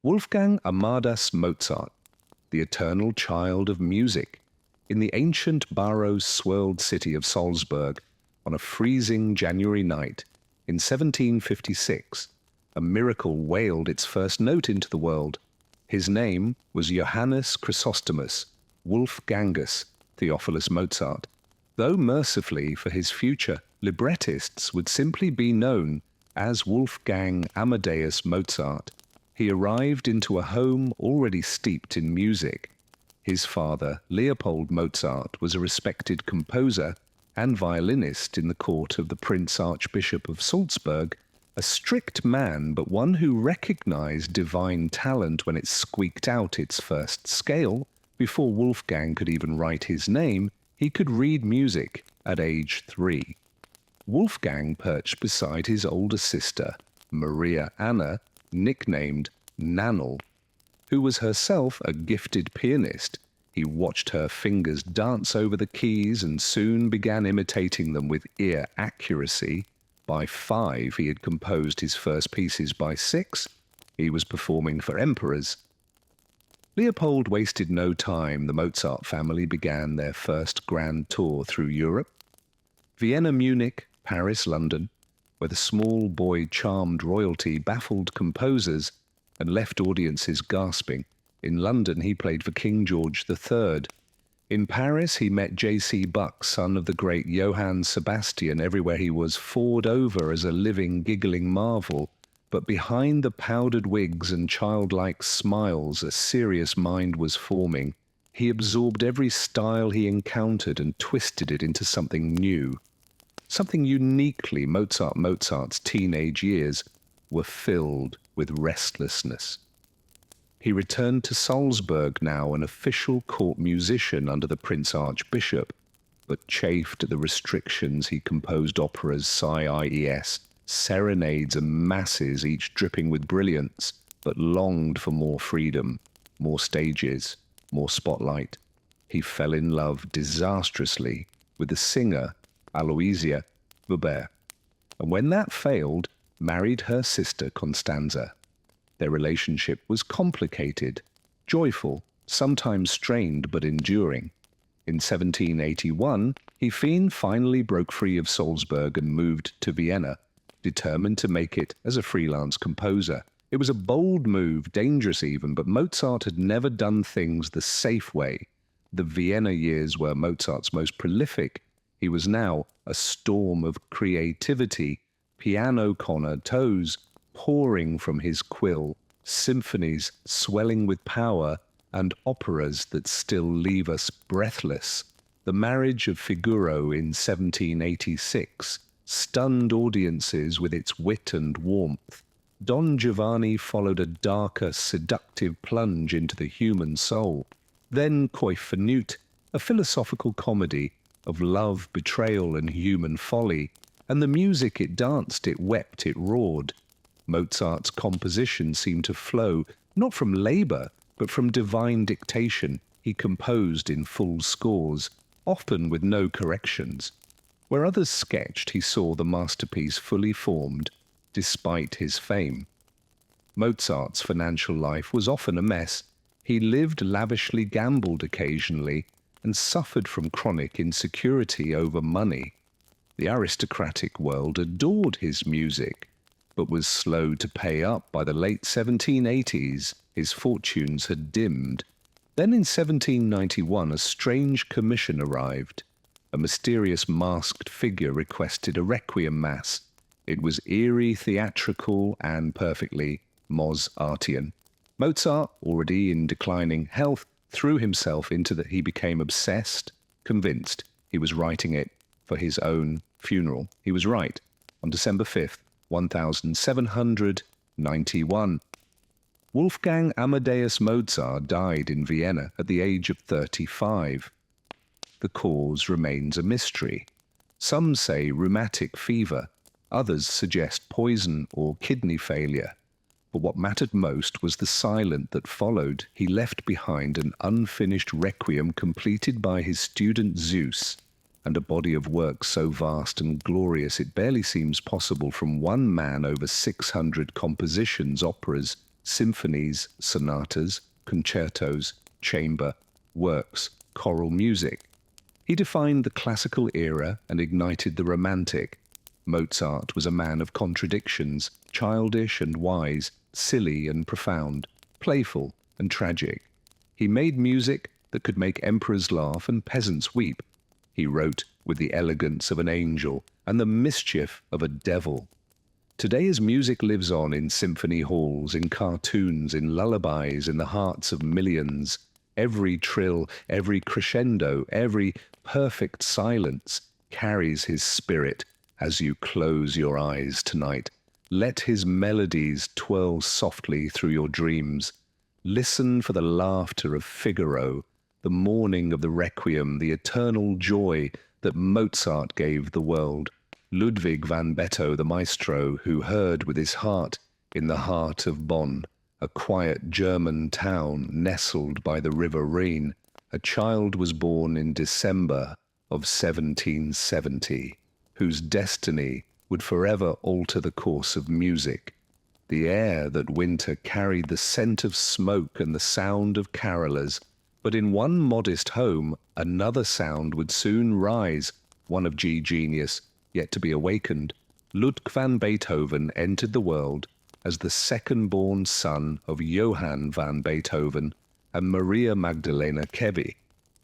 Wolfgang Amadeus Mozart, the eternal child of music, in the ancient Baroque-swirled city of Salzburg, on a freezing January night in 1756, a miracle wailed its first note into the world. His name was Johannes Chrysostomus Wolfgangus Theophilus Mozart, though mercifully for his future, librettists would simply be known as Wolfgang Amadeus Mozart. He arrived into a home already steeped in music. His father, Leopold Mozart, was a respected composer and violinist in the court of the Prince Archbishop of Salzburg, a strict man but one who recognized divine talent when it squeaked out its first scale. Before Wolfgang could even write his name, he could read music at age 3. Wolfgang perched beside his older sister, Maria Anna, nicknamed Nannel, who was herself a gifted pianist. He watched her fingers dance over the keys and soon began imitating them with ear accuracy. By 5, he had composed his first pieces. By 6, he was performing for emperors. Leopold wasted no time. The Mozart family began their first grand tour through Europe. Vienna, Munich, Paris, London, where the small boy charmed royalty baffled composers and left audiences gasping. In London, he played for King George III. In Paris, he met J.C. Bach, son of the great Johann Sebastian. Everywhere he was, fawed over as a living, giggling marvel. But behind the powdered wigs and childlike smiles, a serious mind was forming. He absorbed every style he encountered and twisted it into something new. Something uniquely Mozart's teenage years were filled with restlessness. He returned to Salzburg now, an official court musician under the Prince Archbishop, but chafed at the restrictions. He composed operas, sies, serenades and masses, each dripping with brilliance, but longed for more freedom, more stages, more spotlight. He fell in love disastrously with the singer Aloysia Weber, and when that failed, married her sister Constanza. Their relationship was complicated, joyful, sometimes strained but enduring. In 1781, he finally broke free of Salzburg and moved to Vienna, determined to make it as a freelance composer. It was a bold move, dangerous even, but Mozart had never done things the safe way. The Vienna years were Mozart's most prolific. He was now a storm of creativity, piano concertos pouring from his quill, symphonies swelling with power, and operas that still leave us breathless. The Marriage of Figaro in 1786 stunned audiences with its wit and warmth. Don Giovanni followed a darker, seductive plunge into the human soul. Then Coiffenute, a philosophical comedy of love, betrayal, and human folly. And the music, it danced, it wept, it roared. Mozart's composition seemed to flow, not from labor, but from divine dictation. He composed in full scores, often with no corrections. Where others sketched, he saw the masterpiece fully formed, despite his fame. Mozart's financial life was often a mess. He lived lavishly, gambled occasionally, and suffered from chronic insecurity over money. The aristocratic world adored his music, but was slow to pay up. By the late 1780s, his fortunes had dimmed. Then in 1791, a strange commission arrived. A mysterious masked figure requested a requiem mass. It was eerie, theatrical, and perfectly Mozartian. Mozart, already in declining health, threw himself into that. He became obsessed, convinced he was writing it for his own funeral. He was right. On December 5th, 1791, Wolfgang Amadeus Mozart died in Vienna at the age of 35. The cause remains a mystery. Some say rheumatic fever, others suggest poison or kidney failure. But what mattered most was the silence that followed. He left behind an unfinished requiem completed by his student Zeus, and a body of work so vast and glorious it barely seems possible from one man over 600 compositions, operas, symphonies, sonatas, concertos, chamber, works, choral music. He defined the classical era and ignited the romantic. Mozart was a man of contradictions, childish and wise, silly and profound, playful and tragic. He made music that could make emperors laugh and peasants weep. He wrote with the elegance of an angel and the mischief of a devil. Today his music lives on in symphony halls, in cartoons, in lullabies, in the hearts of millions. Every trill, every crescendo, every perfect silence carries his spirit as you close your eyes tonight. Let his melodies twirl softly through your dreams. Listen for the laughter of Figaro, the mourning of the Requiem, the eternal joy that Mozart gave the world. Ludwig van Beethoven, the maestro, who heard with his heart in the heart of Bonn, a quiet German town nestled by the river Rhine, a child was born in December of 1770, whose destiny would forever alter the course of music. The air that winter carried the scent of smoke and the sound of carolers, but in one modest home another sound would soon rise, one of G genius, yet to be awakened. Ludwig van Beethoven entered the world as the second-born son of Johann van Beethoven and Maria Magdalena Kevi.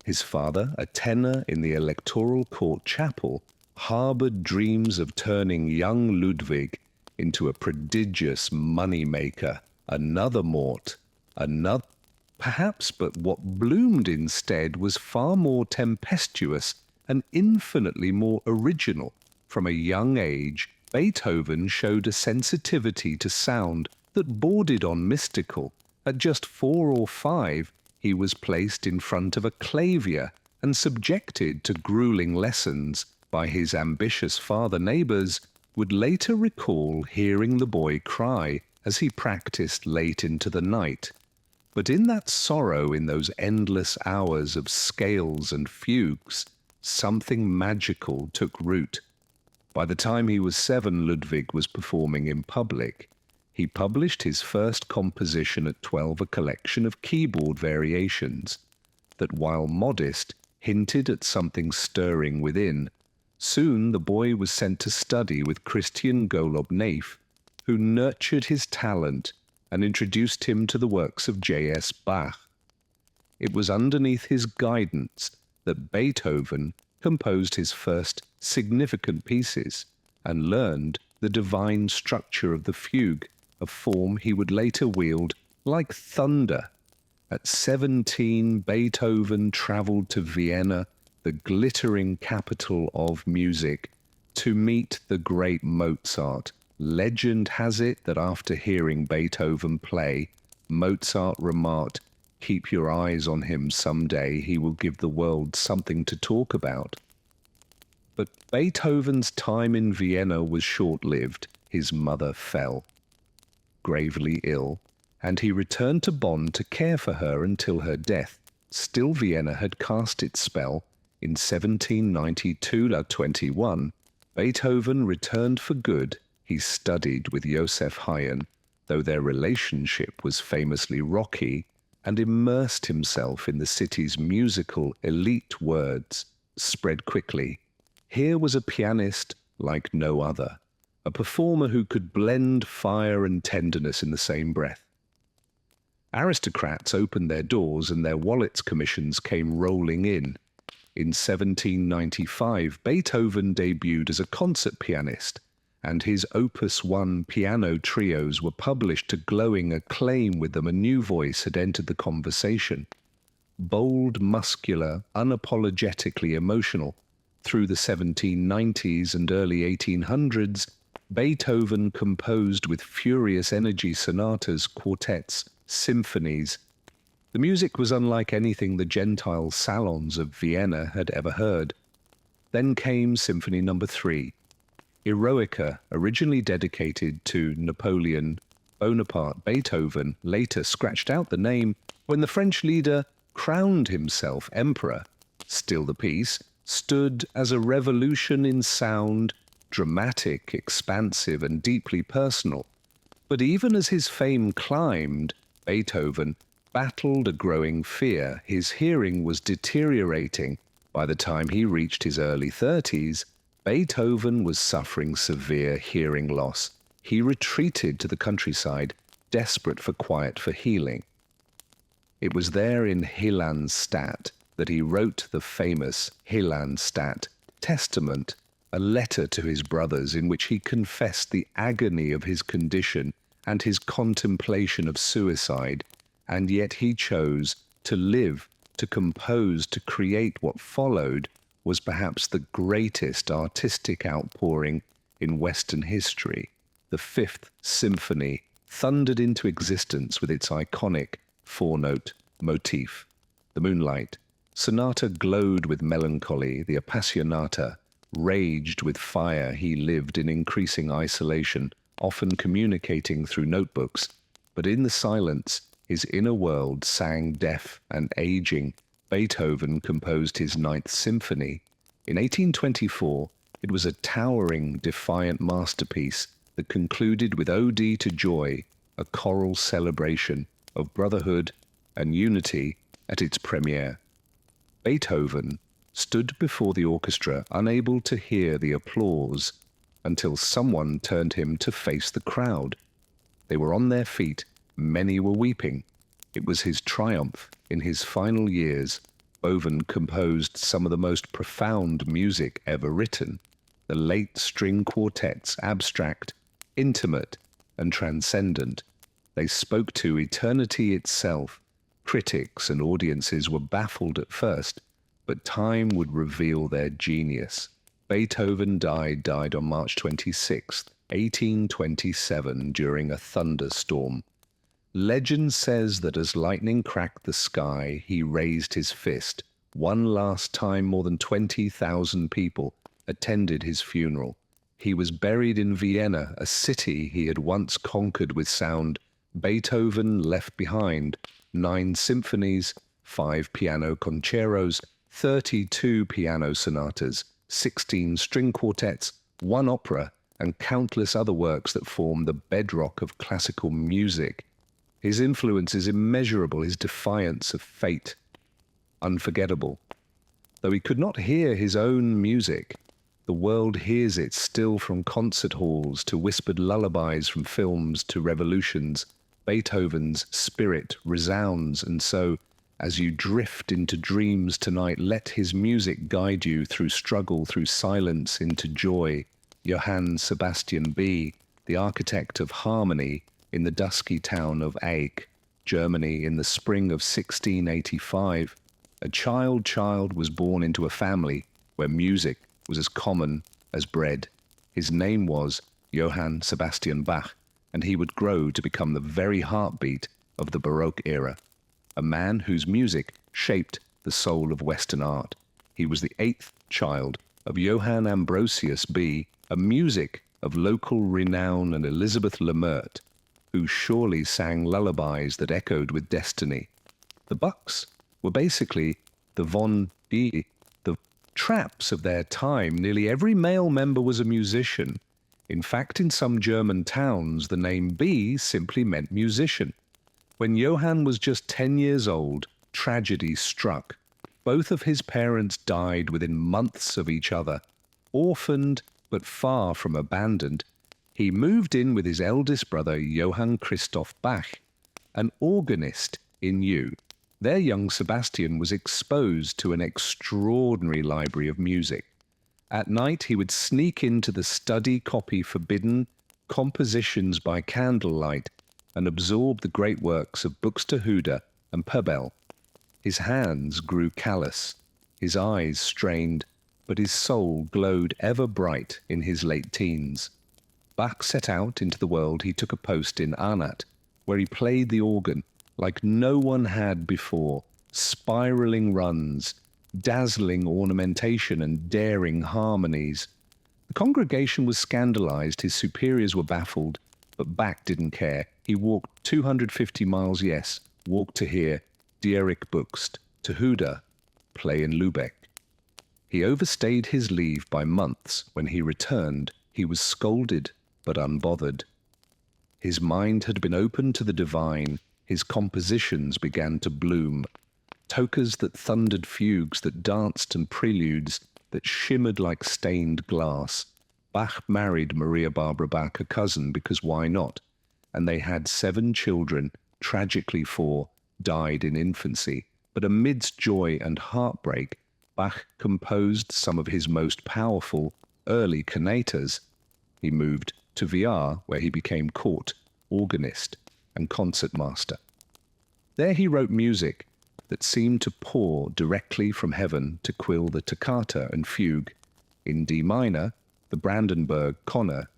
His father, a tenor in the Electoral Court Chapel, harbored dreams of turning young Ludwig into a prodigious money-maker, another Mort, another perhaps, but what bloomed instead was far more tempestuous and infinitely more original. From a young age, Beethoven showed a sensitivity to sound that bordered on mystical. At just 4 or 5, he was placed in front of a clavier and subjected to grueling lessons by his ambitious father neighbors, would later recall hearing the boy cry as he practiced late into the night. But in that sorrow, in those endless hours of scales and fugues, something magical took root. By the time he was 7, Ludwig was performing in public. He published his first composition at 12, a collection of keyboard variations that, while modest, hinted at something stirring within. Soon the boy was sent to study with Christian Golob-Naef, who nurtured his talent and introduced him to the works of J.S. Bach. It was underneath his guidance that Beethoven composed his first significant pieces and learned the divine structure of the fugue, a form he would later wield like thunder. At 17, Beethoven traveled to Vienna, the glittering capital of music, to meet the great Mozart. Legend has it that after hearing Beethoven play, Mozart remarked, "Keep your eyes on him someday, he will give the world something to talk about." But Beethoven's time in Vienna was short-lived. His mother fell gravely ill, and he returned to Bonn to care for her until her death. Still, Vienna had cast its spell. In 1792-21, Beethoven returned for good. He studied with Joseph Haydn, though their relationship was famously rocky, and immersed himself in the city's musical elite. Words spread quickly. Here was a pianist like no other, a performer who could blend fire and tenderness in the same breath. Aristocrats opened their doors and their wallets commissions came rolling in. In 1795, Beethoven debuted as a concert pianist, and his Opus 1 piano trios were published to glowing acclaim. With them, a new voice had entered the conversation. Bold, muscular, unapologetically emotional. Through the 1790s and early 1800s, Beethoven composed with furious energy sonatas, quartets, symphonies. The music was unlike anything the Gentile salons of Vienna had ever heard. Then came Symphony No. 3, Eroica, originally dedicated to Napoleon Bonaparte. Beethoven later scratched out the name when the French leader crowned himself emperor. Still, the piece stood as a revolution in sound, dramatic, expansive, and deeply personal. But even as his fame climbed, Beethoven battled a growing fear. His hearing was deteriorating. By the time he reached his early 30s, Beethoven was suffering severe hearing loss. He retreated to the countryside, desperate for quiet for healing. It was there in Hillandstadt that he wrote the famous Hillandstadt Testament, a letter to his brothers in which he confessed the agony of his condition and his contemplation of suicide, and yet he chose to live, to compose, to create. What followed was perhaps the greatest artistic outpouring in Western history. The Fifth Symphony thundered into existence with its iconic four-note motif. The Moonlight Sonata glowed with melancholy. The Appassionata raged with fire. He lived in increasing isolation, often communicating through notebooks, but in the silence, his inner world sang deaf and aging. Beethoven composed his Ninth Symphony. In 1824, it was a towering, defiant masterpiece that concluded with Ode to Joy, a choral celebration of brotherhood and unity at its premiere. Beethoven stood before the orchestra, unable to hear the applause, until someone turned him to face the crowd. They were on their feet, many were weeping. It was his triumph. In his final years, Beethoven composed some of the most profound music ever written. The late string quartets, abstract, intimate, and transcendent. They spoke to eternity itself. Critics and audiences were baffled at first, but time would reveal their genius. Beethoven died on March 26, 1827, during a thunderstorm. Legend says that as lightning cracked the sky, he raised his fist. One last time, more than 20,000 people attended his funeral. He was buried in Vienna, a city he had once conquered with sound. Beethoven left behind 9 symphonies, 5 piano concertos, 32 piano sonatas, 16 string quartets, 1 opera, and countless other works that form the bedrock of classical music. His influence is immeasurable, his defiance of fate unforgettable. Though he could not hear his own music, the world hears it still, from concert halls to whispered lullabies, from films to revolutions. Beethoven's spirit resounds, and so, as you drift into dreams tonight, let his music guide you through struggle, through silence, into joy. Johann Sebastian Bach, the architect of harmony in the dusky town of Aich, Germany, in the spring of 1685, a child was born into a family where music was as common as bread. His name was Johann Sebastian Bach, and he would grow to become the very heartbeat of the Baroque era, a man whose music shaped the soul of Western art. He was the 8th child of Johann Ambrosius Bach, a music of local renown, and Elizabeth Lemert, who surely sang lullabies that echoed with destiny. The Bachs were basically the the traps of their time. Nearly every male member was a musician. In fact, in some German towns, the name B simply meant musician. When Johann was just 10 years old, tragedy struck. Both of his parents died within months of each other. Orphaned, but far from abandoned, he moved in with his eldest brother, Johann Christoph Bach, an organist in U. Their young Sebastian was exposed to an extraordinary library of music. At night, he would sneak into the study, copy forbidden compositions by candlelight, and absorb the great works of Buxtehude and Purcell. His hands grew callous, his eyes strained, but his soul glowed ever bright in his late teens. Bach set out into the world. He took a post in Arnat, where he played the organ like no one had before, spiraling runs, dazzling ornamentation, and daring harmonies. The congregation was scandalized, his superiors were baffled, but Bach didn't care. He walked 250 miles, yes, walked to hear Dietrich Buxtehude play in Lübeck. He overstayed his leave by months. When he returned, he was scolded but unbothered. His mind had been opened to the divine. His compositions began to bloom. Tokas that thundered, fugues that danced, and preludes that shimmered like stained glass. Bach married Maria Barbara Bach, a cousin, because why not? And they had 7 children. Tragically 4 died in infancy. But amidst joy and heartbreak, Bach composed some of his most powerful early cantatas. He moved to Viar, where he became court organist and concertmaster. There he wrote music that seemed to pour directly from heaven to quill the toccata and fugue in D minor, the Brandenburg Conner,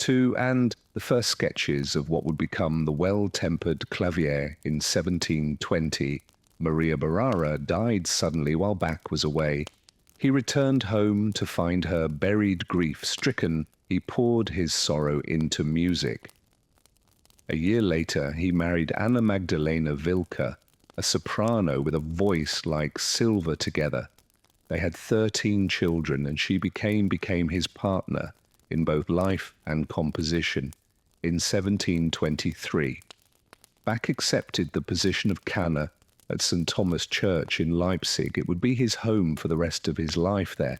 and the first sketches of what would become the well-tempered clavier in 1720. Maria Barara died suddenly while Bach was away. He returned home to find her buried, grief-stricken. He poured his sorrow into music. A year later, he married Anna Magdalena Wilke, a soprano with a voice like silver together. They had 13 children, and she became his partner in both life and composition. In 1723, Bach accepted the position of cantor at St. Thomas Church in Leipzig. It would be his home for the rest of his life there.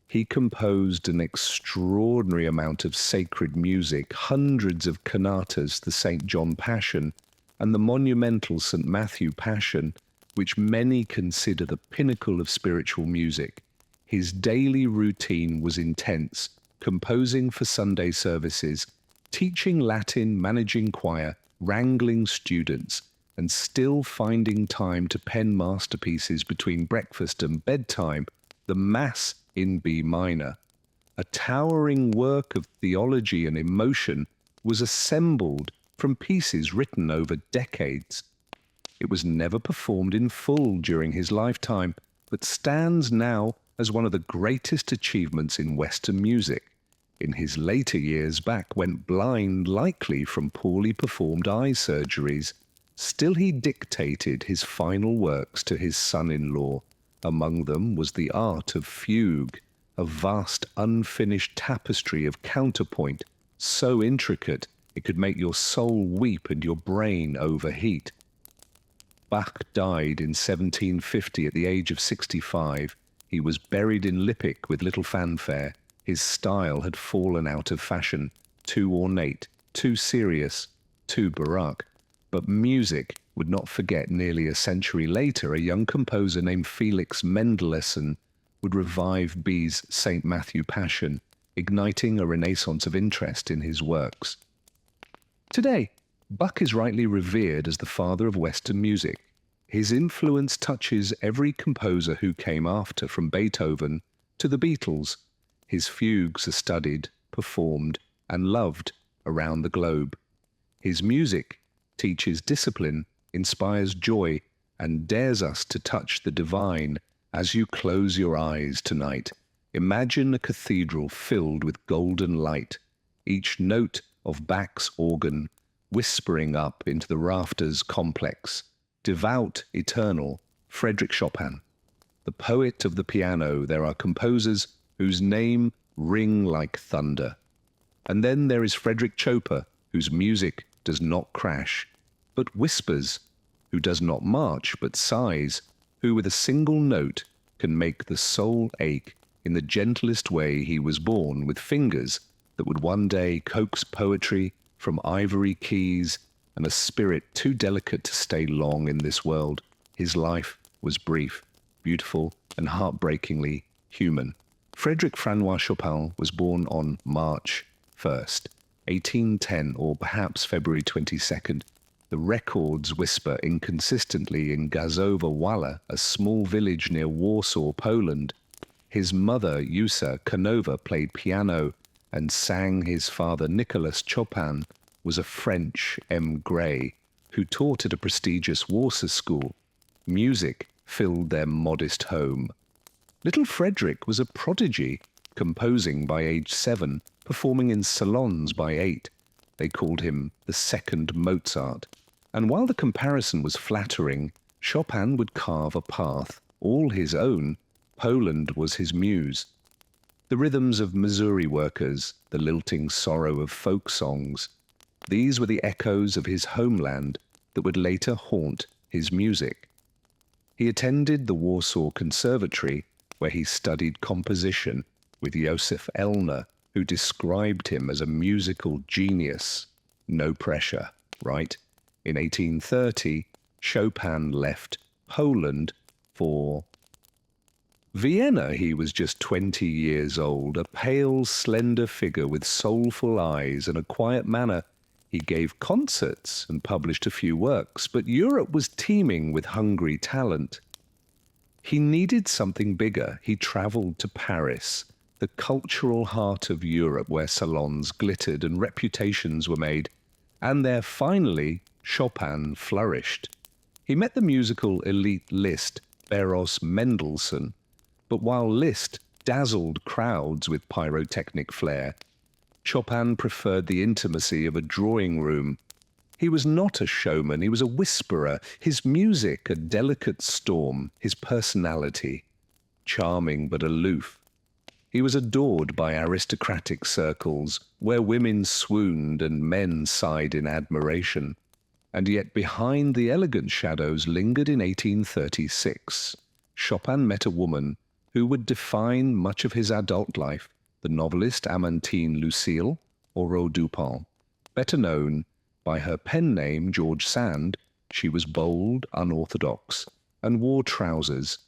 He composed an extraordinary amount of sacred music, hundreds of cantatas, the St. John Passion, and the monumental St. Matthew Passion, which many consider the pinnacle of spiritual music. His daily routine was intense, composing for Sunday services, teaching Latin, managing choir, wrangling students, and still finding time to pen masterpieces between breakfast and bedtime, the Mass in B minor. A towering work of theology and emotion was assembled from pieces written over decades. It was never performed in full during his lifetime, but stands now as one of the greatest achievements in Western music. In his later years, Bach went blind, likely from poorly performed eye surgeries. Still, he dictated his final works to his son-in-law. Among them was the art of fugue, a vast unfinished tapestry of counterpoint, so intricate it could make your soul weep and your brain overheat. Bach died in 1750 at the age of 65. He was buried in Lippich with little fanfare. His style had fallen out of fashion, too ornate, too serious, too Baroque. But music would not forget. Nearly a century later, a young composer named Felix Mendelssohn would revive B's St. Matthew Passion, igniting a renaissance of interest in his works. Today, Bach is rightly revered as the father of Western music. His influence touches every composer who came after, from Beethoven to the Beatles. His fugues are studied, performed, and loved around the globe. His music teaches discipline, inspires joy, and dares us to touch the divine. As you close your eyes tonight, imagine a cathedral filled with golden light, each note of Bach's organ whispering up into the rafters complex. Devout, eternal, Frédéric Chopin. The poet of the piano. There are composers whose name ring like thunder. And then there is Frédéric Chopin, whose music does not crash, but whispers, who does not march, but sighs, who with a single note can make the soul ache. In the gentlest way he was born, with fingers that would one day coax poetry from ivory keys, and a spirit too delicate to stay long in this world. His life was brief, beautiful, and heartbreakingly human. Frédéric Francois Chopin was born on March 1st, 1810, or perhaps February 22nd. The records whisper inconsistently in Gazowa Wala, a small village near Warsaw, Poland. His mother, Jusa Canova, played piano and sang. His father, Nicolas Chopin, was a French émigré who taught at a prestigious Warsaw school. Music filled their modest home. Little Frederick was a prodigy, composing by age 7, performing in salons by 8. They called him the second Mozart. And while the comparison was flattering, Chopin would carve a path, all his own. Poland was his muse. The rhythms of Missouri workers, the lilting sorrow of folk songs, These were the echoes of his homeland that would later haunt his music. He attended the Warsaw Conservatory, where he studied composition with Josef Elner, who described him as a musical genius. No pressure, right? In 1830, Chopin left Poland for Vienna. He was just 20 years old, a pale, slender figure with soulful eyes and a quiet manner. He gave concerts and published a few works, but Europe was teeming with hungry talent. He needed something bigger. He traveled to Paris, the cultural heart of Europe, where salons glittered and reputations were made. And there finally, Chopin flourished. He met the musical elite Liszt, Beros Mendelssohn, but while Liszt dazzled crowds with pyrotechnic flair, Chopin preferred the intimacy of a drawing room. He was not a showman, he was a whisperer, his music a delicate storm, his personality charming but aloof. He was adored by aristocratic circles, where women swooned and men sighed in admiration. And yet behind the elegant shadows lingered in 1836. Chopin met a woman who would define much of his adult life, the novelist Amantine Lucille, or Rose Dupin. Better known by her pen name George Sand, she was bold, unorthodox, and wore trousers.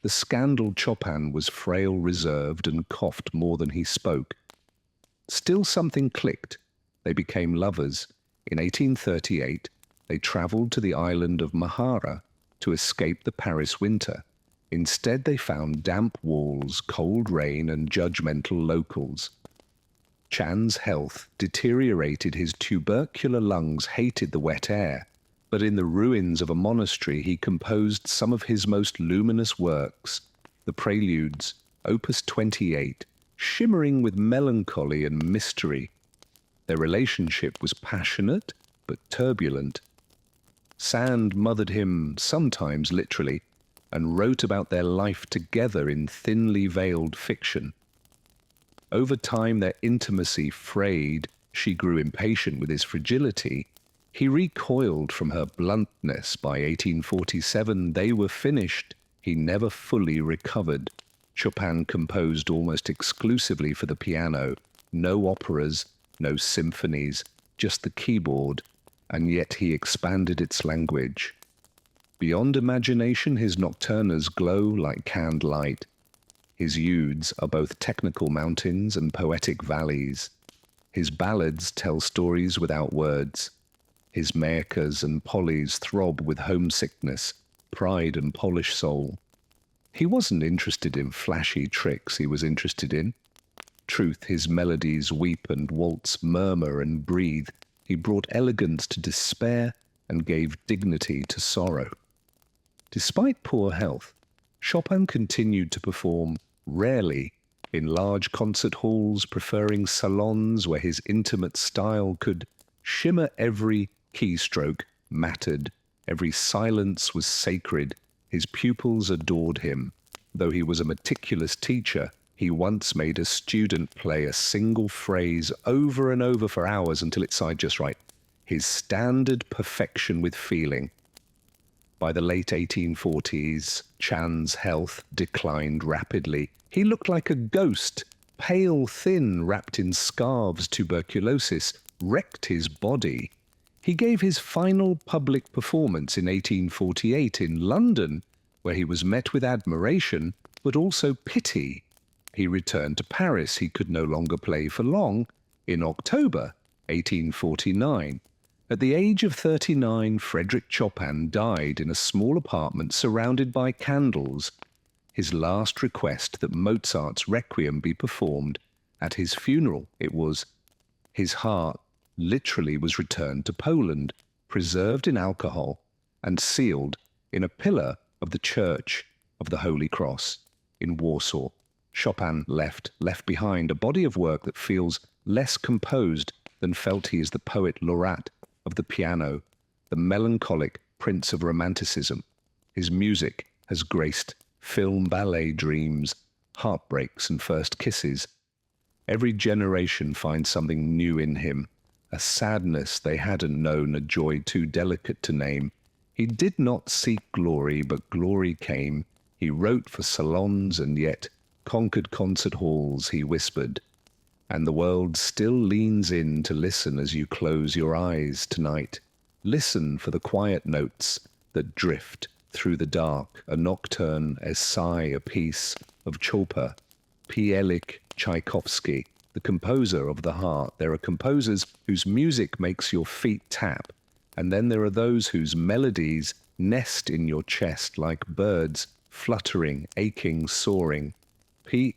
The scandal Chopin was frail, reserved, and coughed more than he spoke. Still something clicked. They became lovers. In 1838, they travelled to the island of Mahara to escape the Paris winter. Instead, they found damp walls, cold rain, and judgmental locals. Chan's health deteriorated. His tubercular lungs hated the wet air, but in the ruins of a monastery he composed some of his most luminous works, the Preludes, Opus 28, shimmering with melancholy and mystery. Their relationship was passionate but turbulent. Sand mothered him, sometimes literally, and wrote about their life together in thinly veiled fiction. Over time their intimacy frayed. She grew impatient with his fragility. He recoiled from her bluntness. By 1847 they were finished. He never fully recovered. Chopin composed almost exclusively for the piano. No operas, no symphonies, just the keyboard, and yet he expanded its language. Beyond imagination, his nocturnes glow like candlelight. His Eudes are both technical mountains and poetic valleys. His ballads tell stories without words. His Maicas and Pollies throb with homesickness, pride and polished soul. He wasn't interested in flashy tricks, he was interested in truth. His melodies weep and waltz, murmur and breathe. He brought elegance to despair and gave dignity to sorrow. Despite poor health, Chopin continued to perform, rarely in large concert halls, preferring salons where his intimate style could shimmer. Every keystroke mattered, every silence was sacred. His pupils adored him. Though he was a meticulous teacher, he once made a student play a single phrase over and over for hours until it sounded just right. His standard perfection with feeling. By the late 1840s, Chan's health declined rapidly. He looked like a ghost, pale, thin, wrapped in scarves. Tuberculosis wrecked his body. He gave his final public performance in 1848 in London, where he was met with admiration, but also pity. He returned to Paris. He could no longer play for long. In October 1849, at the age of 39, Frédéric Chopin died in a small apartment surrounded by candles. His last request that Mozart's Requiem be performed at his funeral. It was. His heart literally was returned to Poland, preserved in alcohol, and sealed in a pillar of the Church of the Holy Cross in Warsaw. Chopin left behind a body of work that feels less composed than felt. He is the poet laureate of the piano, the melancholic prince of romanticism. His music has graced film ballet dreams, heartbreaks and first kisses. Every generation finds something new in him, a sadness they hadn't known, a joy too delicate to name. He did not seek glory, but glory came. He wrote for salons and yet conquered concert halls, he whispered. And the world still leans in to listen as you close your eyes tonight. Listen for the quiet notes that drift through the dark, a nocturne, a sigh, a piece of Chopin, P. Tchaikovsky, the composer of the heart. There are composers whose music makes your feet tap, and then there are those whose melodies nest in your chest like birds, fluttering, aching, soaring. P.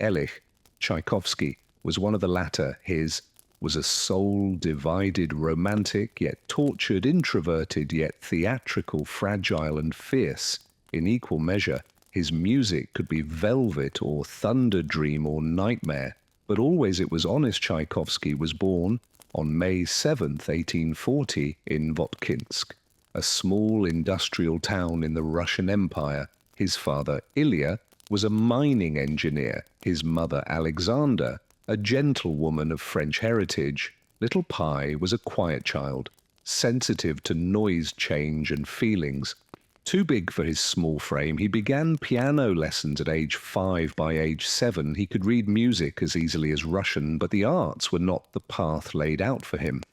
Tchaikovsky was one of the latter. His was a soul-divided, romantic, yet tortured, introverted, yet theatrical, fragile and fierce. In equal measure, his music could be velvet or thunder dream or nightmare, but always it was honest. Tchaikovsky was born on May 7th, 1840, in Votkinsk, a small industrial town in the Russian Empire. His father, Ilya, was a mining engineer. His mother, Alexander, a gentlewoman of French heritage. Little Pi was a quiet child, sensitive to noise, change, and feelings. Too big for his small frame, he began piano lessons at age 5. By age 7, he could read music as easily as Russian, but the arts were not the path laid out for him.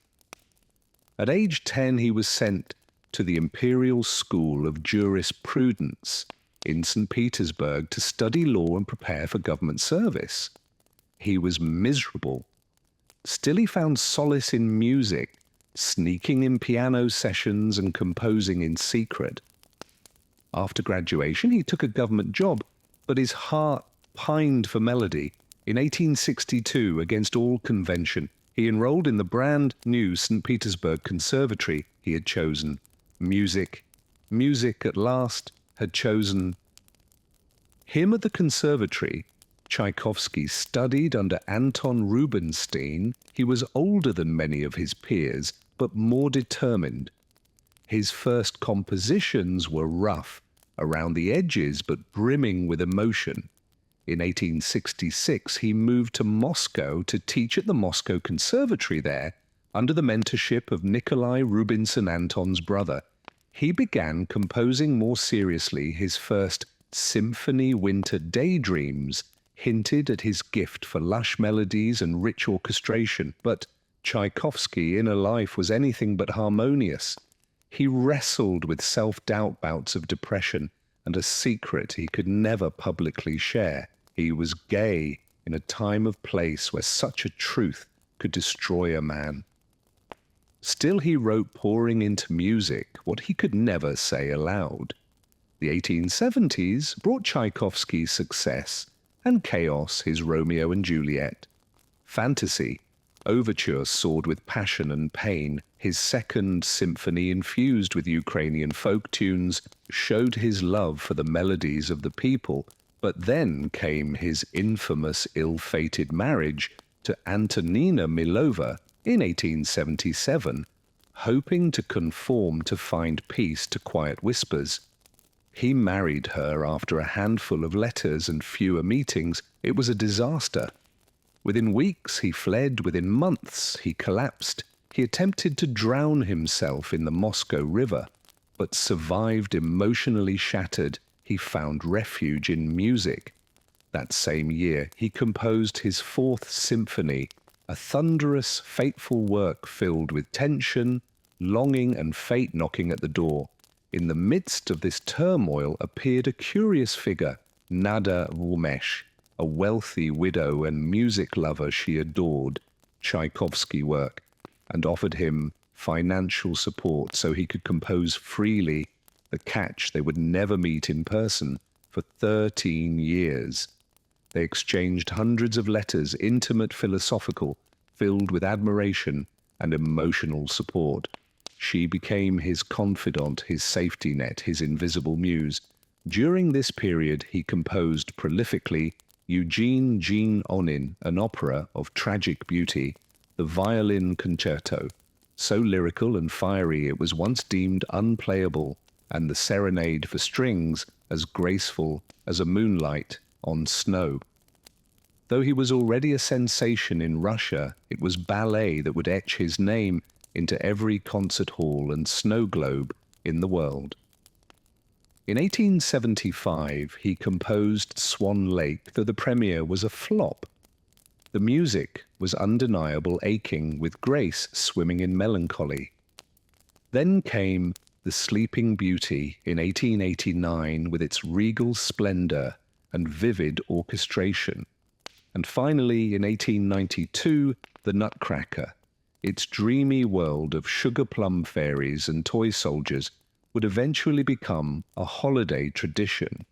At age 10, he was sent to the Imperial School of Jurisprudence in St. Petersburg to study law and prepare for government service. He was miserable. Still, he found solace in music, sneaking in piano sessions and composing in secret. After graduation, he took a government job, but his heart pined for melody. In 1862, against all convention, he enrolled in the brand new St. Petersburg Conservatory he had chosen. Music at last had chosen him. At the conservatory, Tchaikovsky studied under Anton Rubinstein. He was older than many of his peers, but more determined. His first compositions were rough, around the edges, but brimming with emotion. In 1866, he moved to Moscow to teach at the Moscow Conservatory there, under the mentorship of Nikolai Rubinson, Anton's brother. He began composing more seriously. His first Symphony Winter Daydreams hinted at his gift for lush melodies and rich orchestration, but Tchaikovsky's inner life was anything but harmonious. He wrestled with self-doubt, bouts of depression, and a secret he could never publicly share. He was gay in a time of place where such a truth could destroy a man. Still, he wrote, pouring into music what he could never say aloud. The 1870s brought Tchaikovsky's success and chaos, his Romeo and Juliet. Fantasy, overtures soared with passion and pain. His second symphony, infused with Ukrainian folk tunes, showed his love for the melodies of the people. But then came his infamous ill-fated marriage to Antonina Milova in 1877, hoping to conform to find peace to quiet whispers. He married her after a handful of letters and fewer meetings. It was a disaster. Within weeks he fled, within months he collapsed. He attempted to drown himself in the Moscow River, but survived. Emotionally shattered, he found refuge in music. That same year he composed his Fourth Symphony, a thunderous, fateful work filled with tension, longing and fate knocking at the door. In the midst of this turmoil appeared a curious figure, Nada Vumesh, a wealthy widow and music lover. She adored Tchaikovsky's work and offered him financial support so he could compose freely. The catch: they would never meet in person for 13 years. They exchanged hundreds of letters, intimate, philosophical, filled with admiration and emotional support. She became his confidant, his safety net, his invisible muse. During this period, he composed prolifically Eugene Jean Onin, an opera of tragic beauty, the Violin Concerto, so lyrical and fiery it was once deemed unplayable, and the Serenade for strings as graceful as a moonlight on snow. Though he was already a sensation in Russia, it was ballet that would etch his name. into every concert hall and snow globe in the world. In 1875, he composed Swan Lake, though the premiere was a flop. The music was undeniable aching, with grace swimming in melancholy. Then came The Sleeping Beauty in 1889 with its regal splendor and vivid orchestration. And finally, in 1892, The Nutcracker. Its dreamy world of sugar plum fairies and toy soldiers would eventually become a holiday tradition.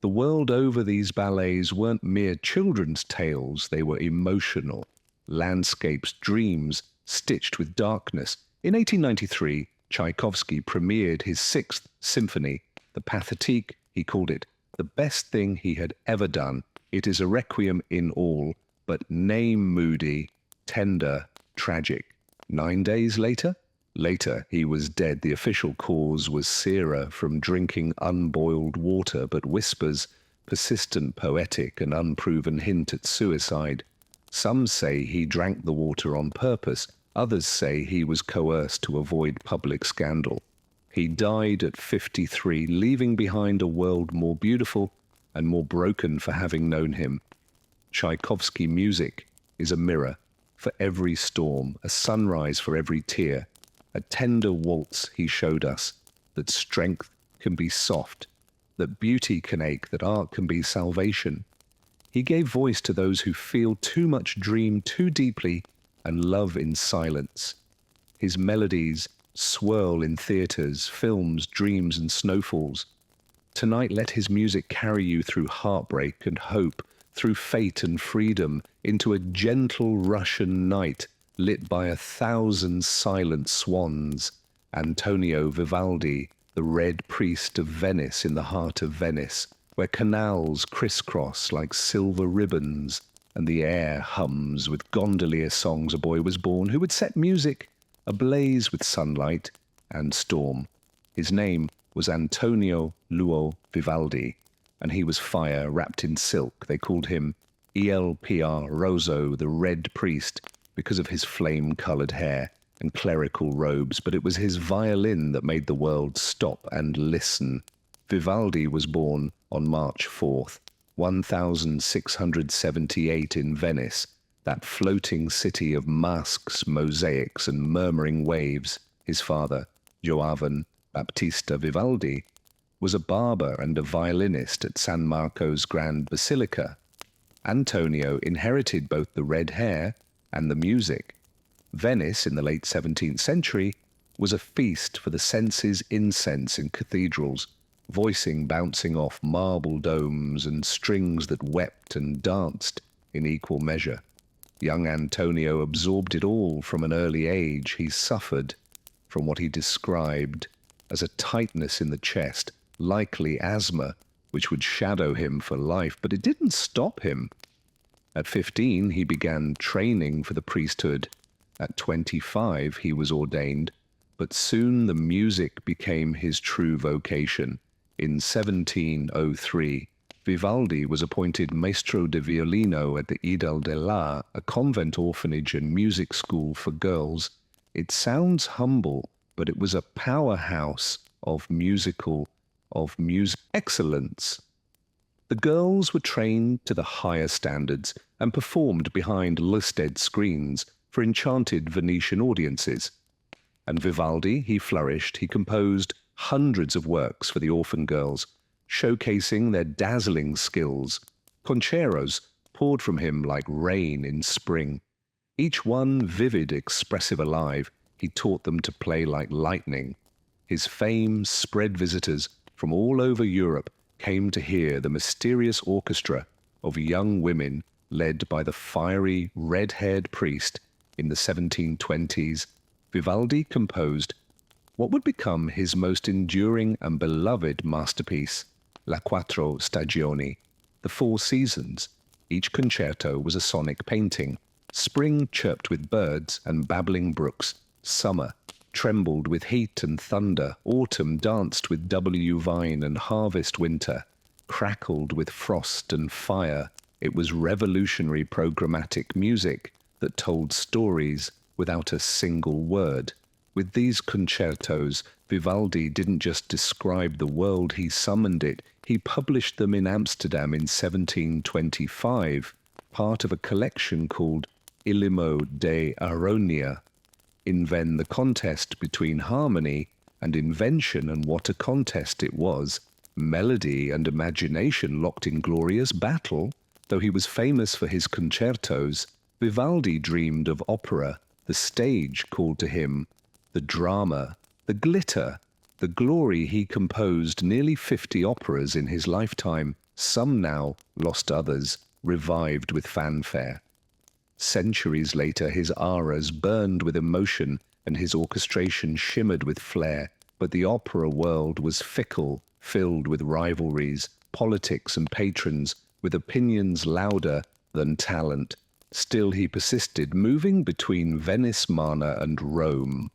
The world over, these ballets weren't mere children's tales, they were emotional. Landscapes, dreams, stitched with darkness. In 1893, Tchaikovsky premiered his Sixth Symphony, the Pathétique, he called it, the best thing he had ever done. It is a requiem in all, but name moody, tender, tragic. 9 days later, he was dead. The official cause was sera from drinking unboiled water, but whispers, persistent, poetic, and unproven hint at suicide. Some say he drank the water on purpose. Others say he was coerced to avoid public scandal. He died at 53, leaving behind a world more beautiful and more broken for having known him. Tchaikovsky music is a mirror for every storm, a sunrise for every tear. A tender waltz he showed us, that strength can be soft, that beauty can ache, that art can be salvation. He gave voice to those who feel too much, dream too deeply, and love in silence. His melodies swirl in theatres, films, dreams, and snowfalls. Tonight let his music carry you through heartbreak and hope, through fate and freedom, into a gentle Russian night, lit by 1,000 silent swans. Antonio Vivaldi, the Red Priest of Venice in the heart of Venice, where canals crisscross like silver ribbons, and the air hums with gondolier songs. A boy was born who would set music ablaze with sunlight and storm. His name was Antonio Luo Vivaldi, and he was fire wrapped in silk. They called him Il Piar Rosso, the Red Priest, because of his flame-coloured hair and clerical robes, but it was his violin that made the world stop and listen. Vivaldi was born on March 4th, 1678 in Venice, that floating city of masks, mosaics, and murmuring waves. His father, Johann Battista Vivaldi, was a barber and a violinist at San Marco's Grand Basilica. Antonio inherited both the red hair and the music. Venice, in the late 17th century, was a feast for the senses' incense in cathedrals, voicing bouncing off marble domes and strings that wept and danced in equal measure. Young Antonio absorbed it all from an early age. He suffered from what he described as a tightness in the chest, likely asthma, which would shadow him for life, but it didn't stop him. At 15, he began training for the priesthood. At 25, he was ordained, but soon the music became his true vocation. In 1703, Vivaldi was appointed maestro di violino at the Idal dell'A, a convent orphanage and music school for girls. It sounds humble, but it was a powerhouse of music excellence. The girls were trained to the higher standards and performed behind Lusted screens for enchanted Venetian audiences. And Vivaldi, he flourished. He composed hundreds of works for the orphan girls, showcasing their dazzling skills. Concertos poured from him like rain in spring. Each one vivid, expressive, alive. He taught them to play like lightning. His fame spread. Visitors from all over Europe came to hear the mysterious orchestra of young women led by the fiery, red-haired priest. In the 1720s, Vivaldi composed what would become his most enduring and beloved masterpiece, La Quattro Stagioni, the Four Seasons. Each concerto was a sonic painting. Spring chirped with birds and babbling brooks. Summer trembled with heat and thunder. Autumn danced with vine and harvest winter crackled with frost and fire. It was revolutionary programmatic music that told stories without a single word. With these concertos, Vivaldi didn't just describe the world, he summoned it. He published them in Amsterdam in 1725, part of a collection called Illimo de Aronia. The contest between harmony and invention, and what a contest it was. Melody and imagination locked in glorious battle. Though he was famous for his concertos, Vivaldi dreamed of opera. The stage called to him, the drama, the glitter, the glory. He composed nearly 50 operas in his lifetime, some now, lost others, revived with fanfare. Centuries later, his arias burned with emotion and his orchestration shimmered with flair, but the opera world was fickle, filled with rivalries, politics and patrons, with opinions louder than talent. Still he persisted, moving between Venice, Mana and Rome,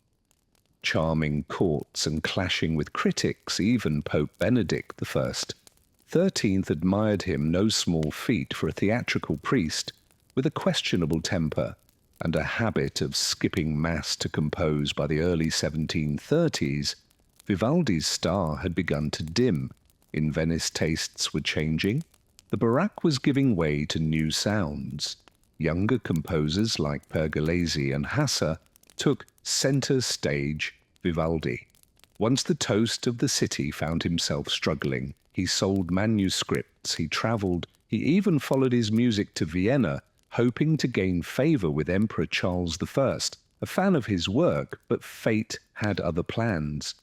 charming courts and clashing with critics. Even Pope Benedict XIII admired him, no small feat for a theatrical priest with a questionable temper and a habit of skipping mass to compose. By the early 1730s, Vivaldi's star had begun to dim. In Venice, tastes were changing. The Baroque was giving way to new sounds. Younger composers like Pergolesi and Hasse took center stage. Vivaldi, once the toast of the city, found himself struggling. He sold manuscripts, he traveled, he even followed his music to Vienna, hoping to gain favor with Emperor Charles I, a fan of his work, but fate had other plans.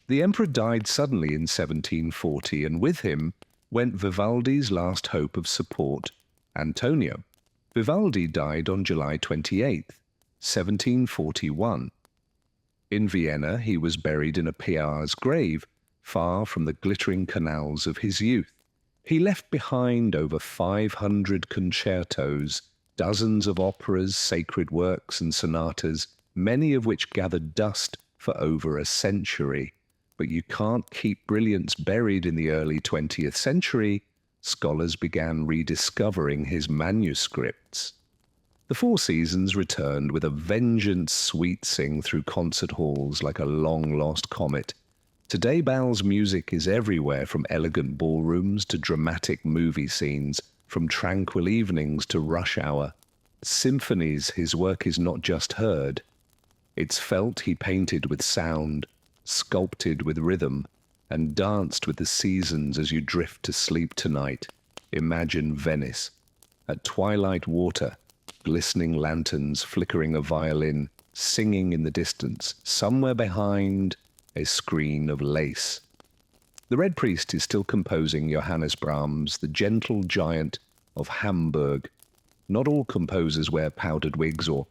The emperor died suddenly in 1740, and with him went Vivaldi's last hope of support, Antonio. Vivaldi died on July 28, 1741. In Vienna, he was buried in a Piar's grave, far from the glittering canals of his youth. He left behind over 500 concertos, dozens of operas, sacred works and sonatas, many of which gathered dust for over a century. But you can't keep brilliance buried in the early 20th century. Scholars began rediscovering his manuscripts. The Four Seasons returned with a vengeance, sweet-sing through concert halls like a long-lost comet. Today, Bach's music is everywhere, from elegant ballrooms to dramatic movie scenes, from tranquil evenings to rush hour. Symphonies, his work is not just heard. It's felt. He painted with sound, sculpted with rhythm, and danced with the seasons as you drift to sleep tonight. Imagine Venice. At twilight, water, glistening lanterns, flickering a violin, singing in the distance, somewhere behind a screen of lace. The Red Priest is still composing Johannes Brahms, the gentle giant of Hamburg. Not all composers wear powdered wigs or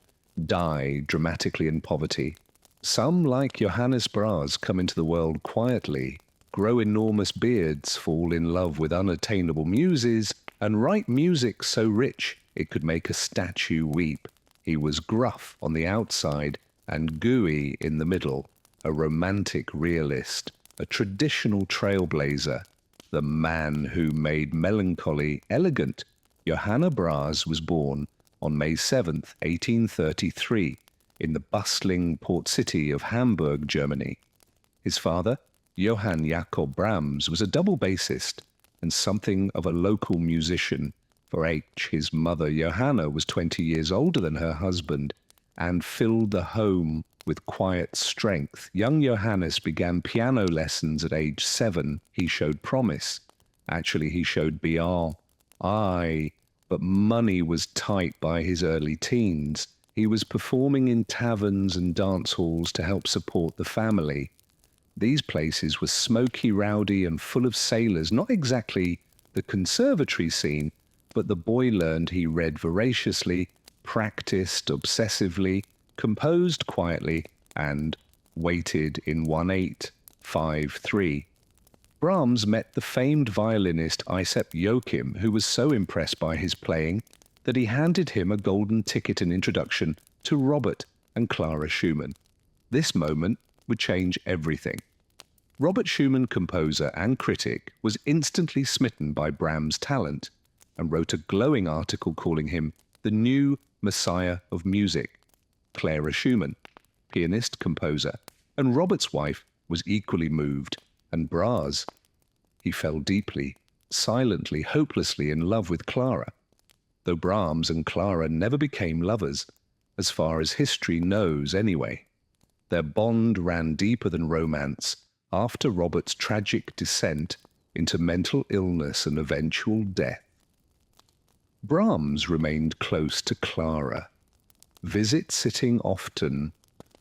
die dramatically in poverty. Some, like Johannes Brahms, come into the world quietly, grow enormous beards, fall in love with unattainable muses, and write music so rich it could make a statue weep. He was gruff on the outside and gooey in the middle, a romantic realist, a traditional trailblazer, the man who made melancholy elegant. Johann Brahms was born on May 7, 1833, in the bustling port city of Hamburg, Germany. His father, Johann Jakob Brahms, was a double bassist and something of a local musician. For his mother, Johanna, was 20 years older than her husband and filled the home with quiet strength. Young Johannes began piano lessons at age 7. He showed promise. Actually, he showed but money was tight by his early teens. He was performing in taverns and dance halls to help support the family. These places were smoky, rowdy, and full of sailors. Not exactly the conservatory scene, but the boy learned. He read voraciously, practiced obsessively, composed quietly, and waited in 1853. Brahms met the famed violinist Isaac Joachim, who was so impressed by his playing that he handed him a golden ticket and introduction to Robert and Clara Schumann. This moment would change everything. Robert Schumann, composer and critic, was instantly smitten by Brahms' talent and wrote a glowing article calling him the new Messiah of music. Clara Schumann, pianist-composer, and Robert's wife was equally moved, and Brahms. He fell deeply, silently, hopelessly in love with Clara, though Brahms and Clara never became lovers, as far as history knows anyway. Their bond ran deeper than romance after Robert's tragic descent into mental illness and eventual death. Brahms remained close to Clara, visit-sitting often,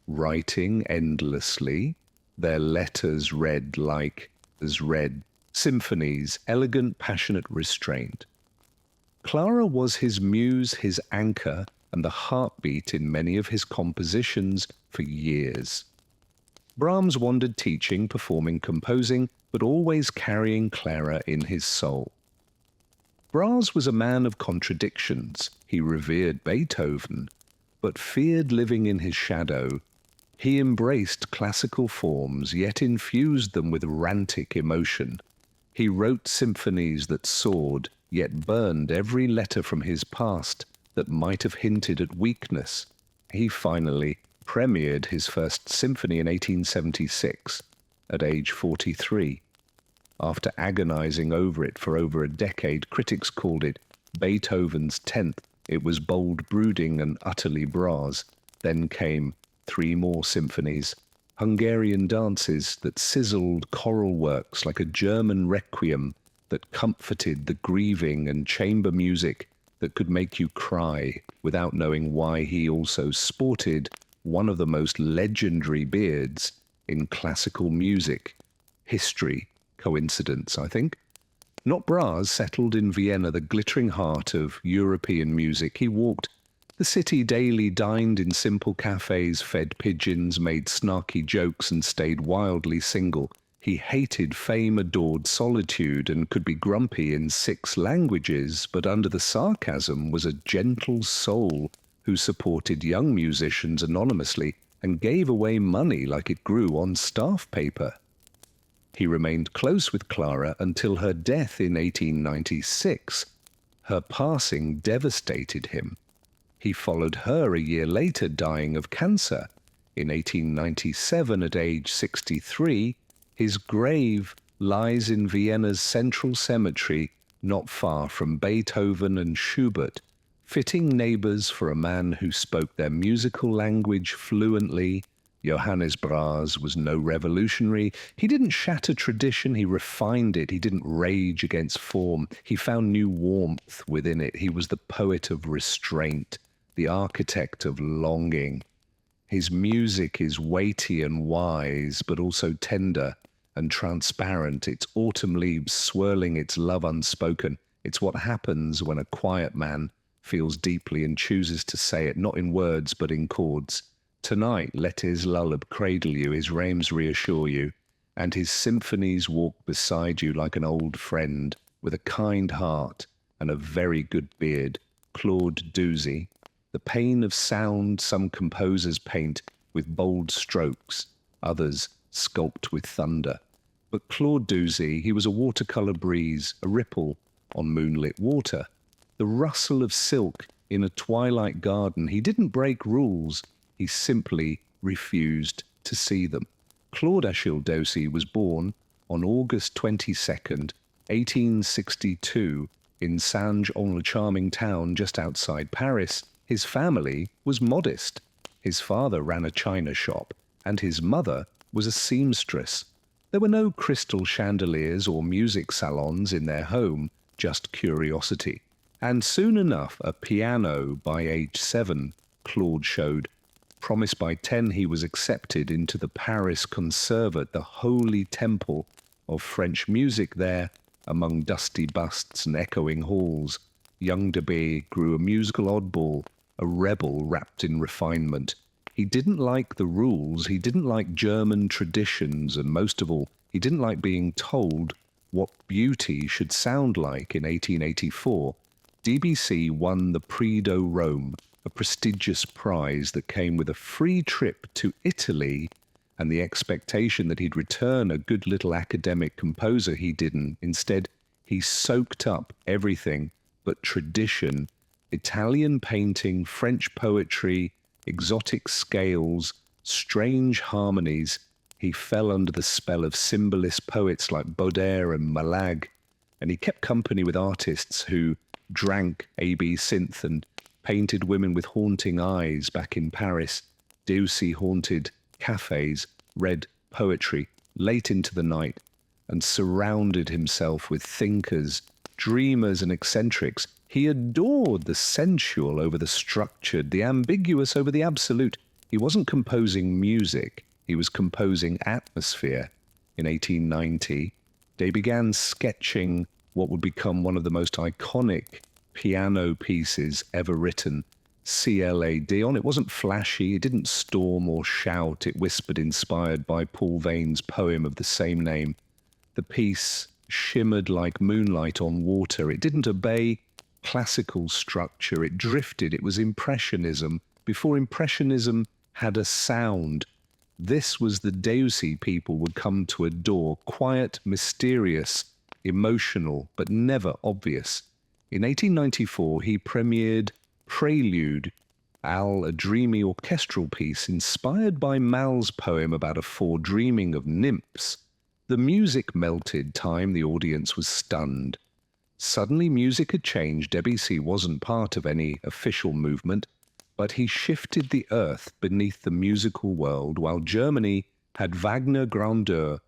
writing endlessly, their letters read like as read, symphonies, elegant, passionate restraint. Clara was his muse, his anchor, and the heartbeat in many of his compositions for years. Brahms wandered teaching, performing, composing, but always carrying Clara in his soul. Brahms was a man of contradictions. He revered Beethoven, but feared living in his shadow. He embraced classical forms, yet infused them with rantic emotion. He wrote symphonies that soared, yet burned every letter from his past that might have hinted at weakness. He finally premiered his first symphony in 1876, at age 43. After agonizing over it for over a decade, critics called it Beethoven's 10th. It was bold, brooding, and utterly Brahms. Then came 3 more symphonies, Hungarian dances that sizzled choral works like a German requiem that comforted the grieving, and chamber music that could make you cry without knowing why. He also sported one of the most legendary beards in classical music. History, coincidence, I think. Not Brahms settled in Vienna, the glittering heart of European music. He walked the city daily, dined in simple cafes, fed pigeons, made snarky jokes, and stayed wildly single. He hated fame, adored solitude, and could be grumpy in 6 languages, but under the sarcasm was a gentle soul who supported young musicians anonymously and gave away money like it grew on staff paper. He remained close with Clara until her death in 1896. Her passing devastated him. He followed her a year later, dying of cancer. In 1897, at age 63, his grave lies in Vienna's central cemetery, not far from Beethoven and Schubert, fitting neighbors for a man who spoke their musical language fluently. Johannes Brahms was no revolutionary. He didn't shatter tradition, he refined it. He didn't rage against form. He found new warmth within it. He was the poet of restraint, the architect of longing. His music is weighty and wise, but also tender and transparent. It's autumn leaves swirling its love unspoken. It's what happens when a quiet man feels deeply and chooses to say it, not in words, but in chords. Tonight, let his lullaby cradle you, his rhymes reassure you, and his symphonies walk beside you like an old friend with a kind heart and a very good beard. Claude Debussy. The pain of sound some composers paint with bold strokes, others sculpt with thunder. But Claude Debussy, he was a watercolor breeze, a ripple on moonlit water, the rustle of silk in a twilight garden. He didn't break rules, he simply refused to see them. Claude Achille Debussy was born on August 22nd, 1862, in Sange-en-le charming town just outside Paris. His family was modest. His father ran a china shop, and his mother was a seamstress. There were no crystal chandeliers or music salons in their home, just curiosity. And soon enough, a piano by age 7, Claude showed. Promised by 10, he was accepted into the Paris Conservat, the holy temple of French music there, among dusty busts and echoing halls. Young Debussy grew a musical oddball, a rebel wrapped in refinement. He didn't like the rules, he didn't like German traditions, and most of all, he didn't like being told what beauty should sound like. In 1884, Debussy won the Prix de Rome, a prestigious prize that came with a free trip to Italy and the expectation that he'd return a good little academic composer. He didn't. Instead, he soaked up everything but tradition, Italian painting, French poetry, exotic scales, strange harmonies. He fell under the spell of symbolist poets like Baudelaire and Malag, and he kept company with artists who drank AB synth and painted women with haunting eyes back in Paris. Debussy haunted cafes, read poetry late into the night, and surrounded himself with thinkers, dreamers, and eccentrics. He adored the sensual over the structured, the ambiguous over the absolute. He wasn't composing music, he was composing atmosphere. In 1890, they began sketching what would become one of the most iconic piano pieces ever written, CLA Dion. It wasn't flashy, it didn't storm or shout, it whispered, inspired by Paul Vane's poem of the same name. The piece shimmered like moonlight on water. It didn't obey classical structure, it drifted. It was Impressionism before Impressionism had a sound. This was the Debussy people would come to adore, quiet, mysterious, emotional, but never obvious. In 1894, he premiered Prelude, a dreamy orchestral piece inspired by Mal's poem about a foredreaming of nymphs. The music melted. The audience was stunned. Suddenly music had changed. Debussy wasn't part of any official movement, but he shifted the earth beneath the musical world. While Germany had Wagner grandeur,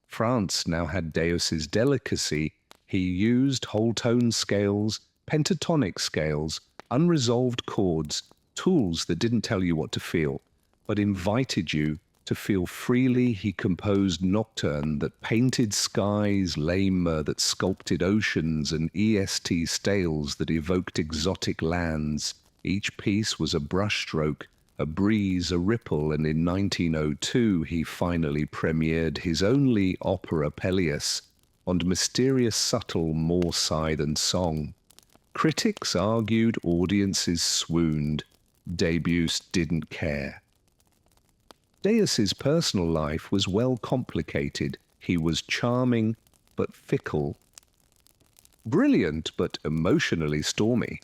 France now had Deus's delicacy. He used whole tone scales, pentatonic scales, unresolved chords, tools that didn't tell you what to feel, but invited you to feel freely. He composed Nocturne that painted skies, Lamer that sculpted oceans, and EST Stales that evoked exotic lands. Each piece was a brushstroke, a breeze, a ripple, and in 1902 he finally premiered his only opera, Pelleas, on mysterious, subtle, more sigh than song. Critics argued, audiences swooned. Debussy didn't care. Deus's personal life was well complicated. He was charming but fickle, brilliant but emotionally stormy.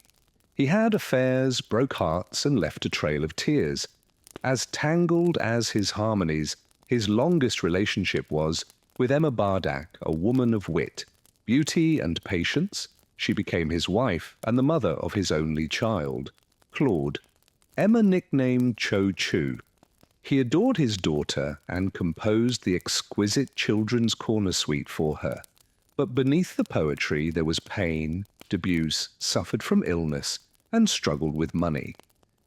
He had affairs, broke hearts, and left a trail of tears. As tangled as his harmonies, his longest relationship was with Emma Bardak, a woman of wit, beauty, and patience. She became his wife and the mother of his only child, Claude. Emma nicknamed Cho Chu. He adored his daughter and composed the exquisite children's corner suite for her. But beneath the poetry there was pain. Debussy suffered from illness and struggled with money.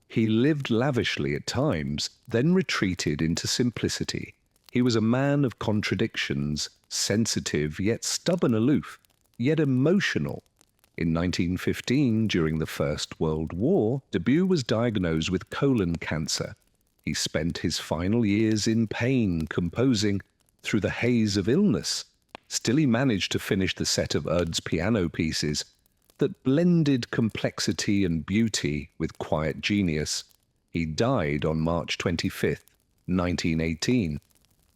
He lived lavishly at times, then retreated into simplicity. He was a man of contradictions, sensitive yet stubborn, aloof, yet emotional. In 1915, during the First World War, Debussy was diagnosed with colon cancer. He spent his final years in pain, composing through the haze of illness. Still, he managed to finish the set of Erd's piano pieces that blended complexity and beauty with quiet genius. He died on March 25th, 1918.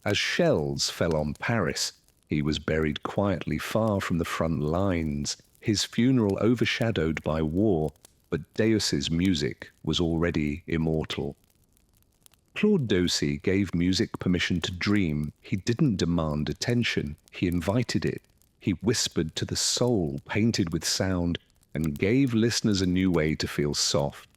As shells fell on Paris, he was buried quietly far from the front lines, his funeral overshadowed by war, but Deus's music was already immortal. Claude Debussy gave music permission to dream. He didn't demand attention, he invited it. He whispered to the soul, painted with sound, and gave listeners a new way to feel soft.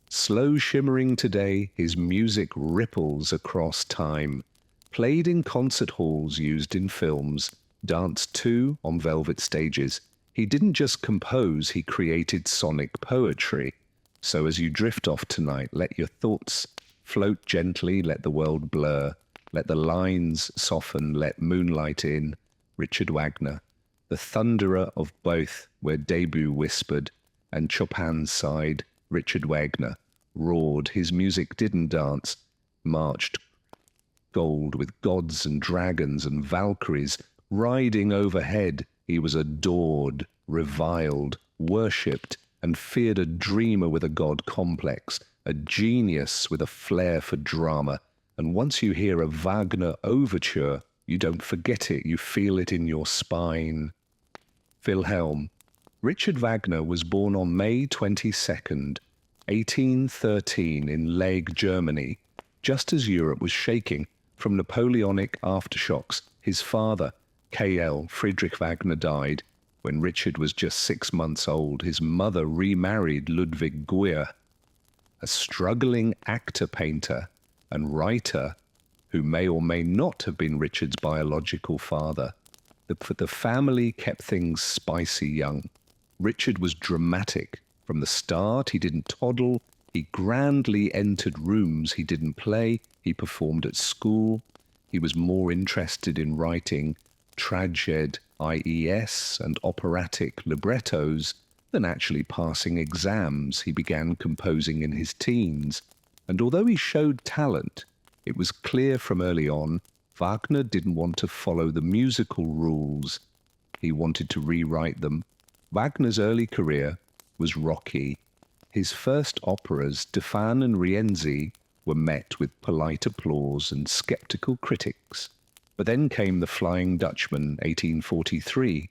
Slow shimmering today, his music ripples across time. Played in concert halls, used in films, danced to on velvet stages. He didn't just compose, he created sonic poetry. So as you drift off tonight, let your thoughts float gently, let the world blur, let the lines soften, let moonlight in. Richard Wagner, the thunderer of both, where Debussy whispered and Chopin sighed. Richard Wagner roared. His music didn't dance, marched gold with gods and dragons and Valkyries riding overhead. He was adored, reviled, worshipped, and feared, a dreamer with a god complex, a genius with a flair for drama. And once you hear a Wagner overture, you don't forget it, you feel it in your spine. Wilhelm. Richard Wagner was born on May 22nd, 1813 in Leg, Germany, just as Europe was shaking from Napoleonic aftershocks. His father, K.L. Friedrich Wagner, died when Richard was just 6 months old. His mother remarried Ludwig Guyer, a struggling actor-painter and writer who may or may not have been Richard's biological father. The family kept things spicy young. Richard was dramatic. From the start, he didn't toddle. He grandly entered rooms he didn't play. He performed at school. He was more interested in writing traged IES and operatic librettos than actually passing exams. He began composing in his teens. And although he showed talent, it was clear from early on Wagner didn't want to follow the musical rules. He wanted to rewrite them. Wagner's early career was rocky. His first operas, Stefan and Rienzi, were met with polite applause and sceptical critics. But then came The Flying Dutchman, 1843,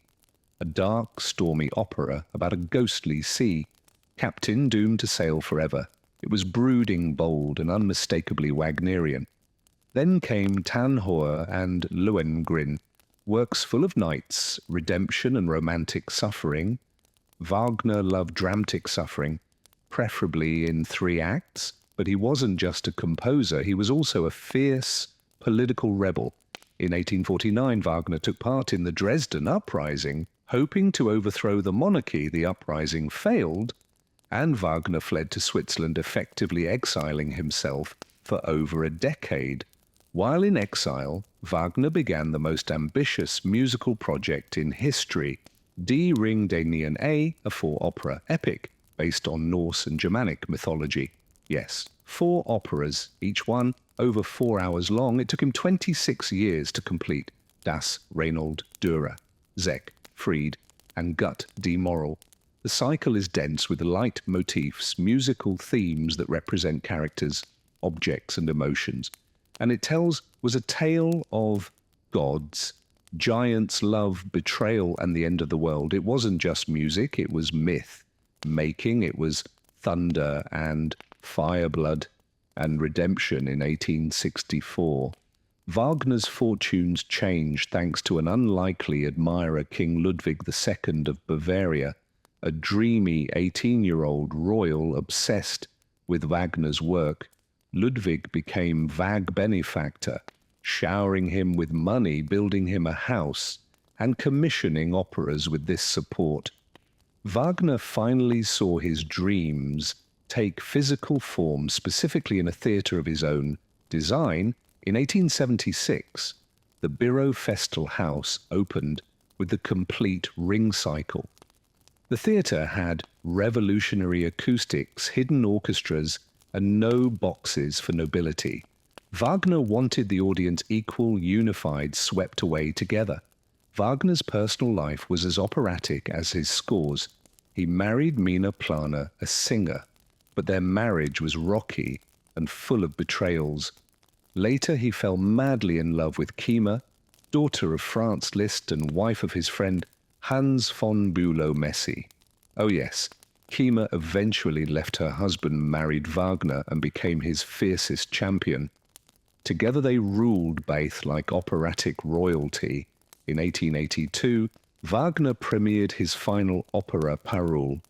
a dark, stormy opera about a ghostly sea, captain doomed to sail forever. It was brooding, bold, and unmistakably Wagnerian. Then came Tannhäuser and Lohengrin, works full of knights, redemption and romantic suffering. Wagner loved dramatic suffering, preferably in 3 acts, but he wasn't just a composer, he was also a fierce political rebel. In 1849, Wagner took part in the Dresden Uprising, hoping to overthrow the monarchy. The uprising failed, and Wagner fled to Switzerland, effectively exiling himself for over a decade. While in exile, Wagner began the most ambitious musical project in history, Die Ring des Nien, a 4-opera epic based on Norse and Germanic mythology. Yes, 4 operas, each one over 4 hours long. It took him 26 years to complete Das Reinhold Dürer, Zeck, Fried, and Gut die Moral. The cycle is dense with light motifs, musical themes that represent characters, objects, and emotions. And it was a tale of gods, giants' love, betrayal, and the end of the world. It wasn't just music, it was myth making, it was thunder and fireblood and redemption in 1864. Wagner's fortunes changed thanks to an unlikely admirer, King Ludwig II of Bavaria, a dreamy 18-year-old royal obsessed with Wagner's work. Ludwig became Wag benefactor, showering him with money, building him a house, and commissioning operas with this support. Wagner finally saw his dreams take physical form, specifically in a theatre of his own design. In 1876, the Biro Festal House opened with the complete ring cycle. The theatre had revolutionary acoustics, hidden orchestras, and no boxes for nobility. Wagner wanted the audience equal, unified, swept away together. Wagner's personal life was as operatic as his scores. He married Mina Plana, a singer, but their marriage was rocky and full of betrayals. Later he fell madly in love with Kima, daughter of Franz Liszt and wife of his friend Hans von Bülow-Messy. Oh yes, Kima eventually left her husband, married Wagner, and became his fiercest champion. Together they ruled Bath like operatic royalty. In 1882, Wagner premiered his final opera, Parole,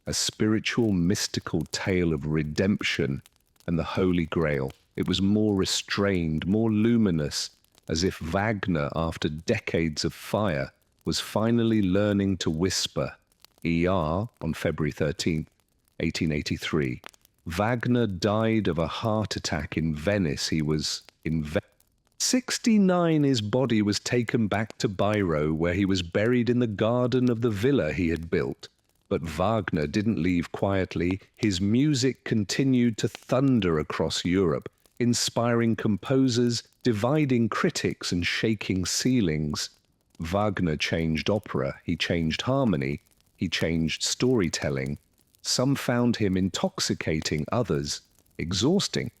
a spiritual, mystical tale of redemption and the Holy Grail. It was more restrained, more luminous, as if Wagner, after decades of fire, was finally learning to whisper. ER on February 13, 1883. Wagner died of a heart attack in Venice. He was in 69, his body was taken back to Biro, where he was buried in the garden of the villa he had built. But Wagner didn't leave quietly. His music continued to thunder across Europe, inspiring composers, dividing critics, and shaking ceilings. Wagner changed opera, he changed harmony, he changed storytelling. Some found him intoxicating, others exhausting.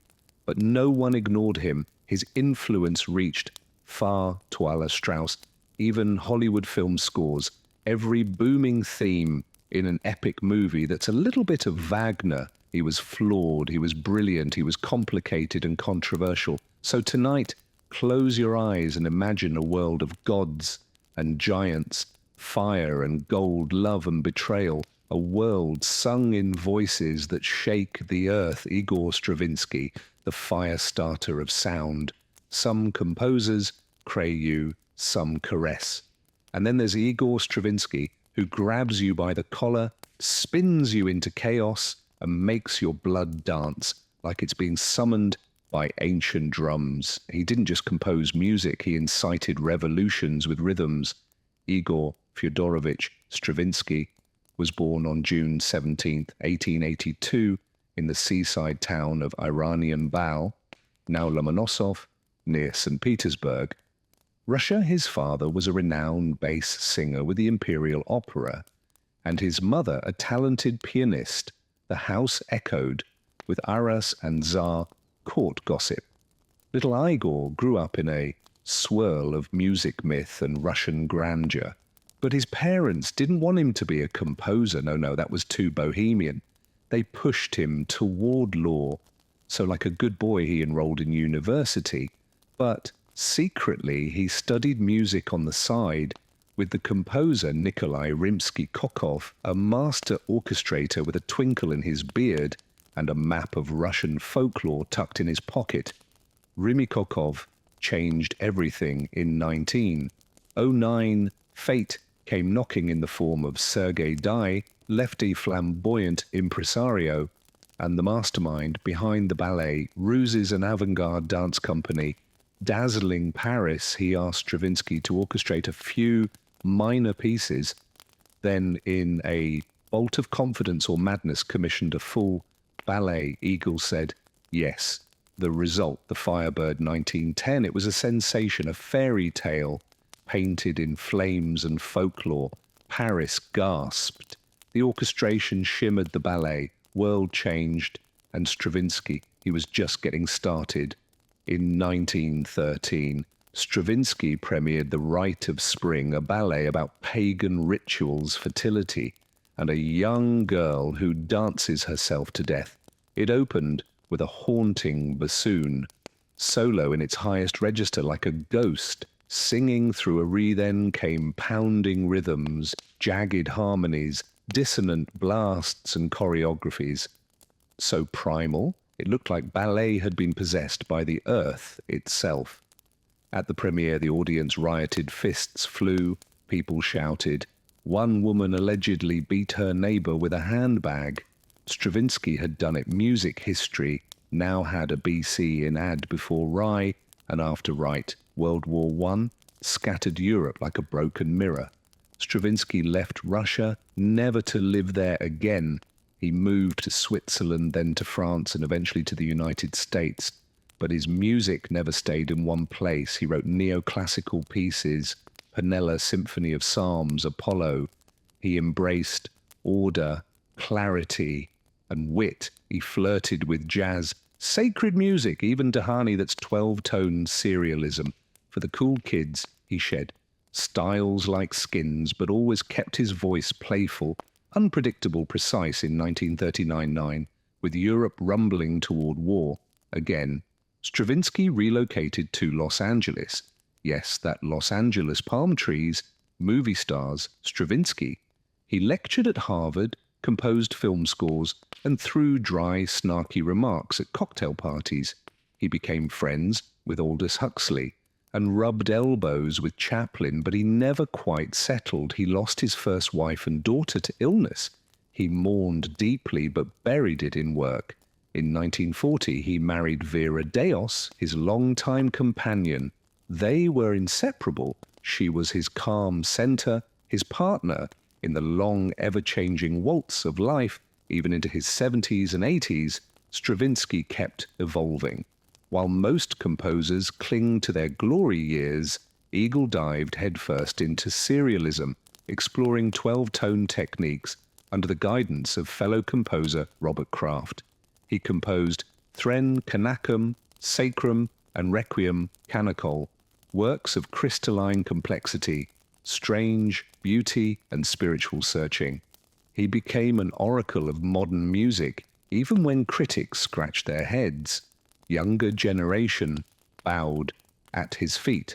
But no one ignored him. His influence reached far to Alla Strauss, even Hollywood film scores. Every booming theme in an epic movie that's a little bit of Wagner He was flawed, he was brilliant, he was complicated and controversial. So tonight, close your eyes and imagine a world of gods and giants, fire and gold, love and betrayal, a world sung in voices that shake the earth. Igor Stravinsky, the fire starter of sound. Some composers cray you, some caress. And then there's Igor Stravinsky, who grabs you by the collar, spins you into chaos, and makes your blood dance like it's being summoned by ancient drums. He didn't just compose music, he incited revolutions with rhythms. Igor Fyodorovich Stravinsky was born on June 17, 1882, in the seaside town of Iranian Baal, now Lomonosov, near St. Petersburg. Russia, his father was a renowned bass singer with the Imperial Opera, and his mother a talented pianist. The house echoed with Aras and Tsar court gossip. Little Igor grew up in a swirl of music myth and Russian grandeur, but his parents didn't want him to be a composer. No, that was too bohemian. They pushed him toward law, so like a good boy he enrolled in university, but secretly he studied music on the side with the composer Nikolai Rimsky-Korsakov, a master orchestrator with a twinkle in his beard and a map of Russian folklore tucked in his pocket. Rimsky-Korsakov changed everything in 1909. Fate came knocking in the form of Sergei Dai, lefty flamboyant impresario, and the mastermind behind the ballet Ruses and Avant-Garde Dance Company. Dazzling Paris, he asked Stravinsky to orchestrate a few minor pieces, then in a bolt of confidence or madness commissioned a full ballet. Eagle said yes. The result, the Firebird 1910, it was a sensation, a fairy tale painted in flames and folklore. Paris gasped. The orchestration shimmered the ballet, world changed, and Stravinsky, he was just getting started. In 1913, Stravinsky premiered The Rite of Spring, a ballet about pagan rituals, fertility, and a young girl who dances herself to death. It opened with a haunting bassoon, solo in its highest register like a ghost, singing through a then came pounding rhythms, jagged harmonies, dissonant blasts and choreographies. So primal, it looked like ballet had been possessed by the earth itself. At the premiere, the audience rioted, fists flew, people shouted. One woman allegedly beat her neighbor with a handbag. Stravinsky had done it. Music history now had a BC in ad before Rye and after Right. World War I scattered Europe like a broken mirror. Stravinsky left Russia, never to live there again. He moved to Switzerland, then to France, and eventually to the United States. But his music never stayed in one place. He wrote neoclassical pieces, Penella, Symphony of Psalms, Apollo. He embraced order, clarity, and wit. He flirted with jazz, sacred music, even Dhani, that's 12-tone serialism. For the cool kids, he shed styles like skins, but always kept his voice playful, unpredictable, precise in 1939-9, with Europe rumbling toward war again. Stravinsky relocated to Los Angeles. Yes, that Los Angeles palm trees, movie stars, Stravinsky. He lectured at Harvard, composed film scores, and threw dry, snarky remarks at cocktail parties. He became friends with Aldous Huxley and rubbed elbows with Chaplin, but he never quite settled. He lost his first wife and daughter to illness. He mourned deeply, but buried it in work. In 1940, he married Vera Deos, his longtime companion. They were inseparable. She was his calm center, his partner in the long, ever-changing waltz of life. Even into his 70s and 80s, Stravinsky kept evolving. While most composers cling to their glory years, Eagle dived headfirst into serialism, exploring 12-tone techniques under the guidance of fellow composer Robert Kraft. He composed Thren Kanakam, Sacrum, and Requiem Canacol, works of crystalline complexity, strange beauty, and spiritual searching. He became an oracle of modern music. Even when critics scratched their heads, younger generation bowed at his feet.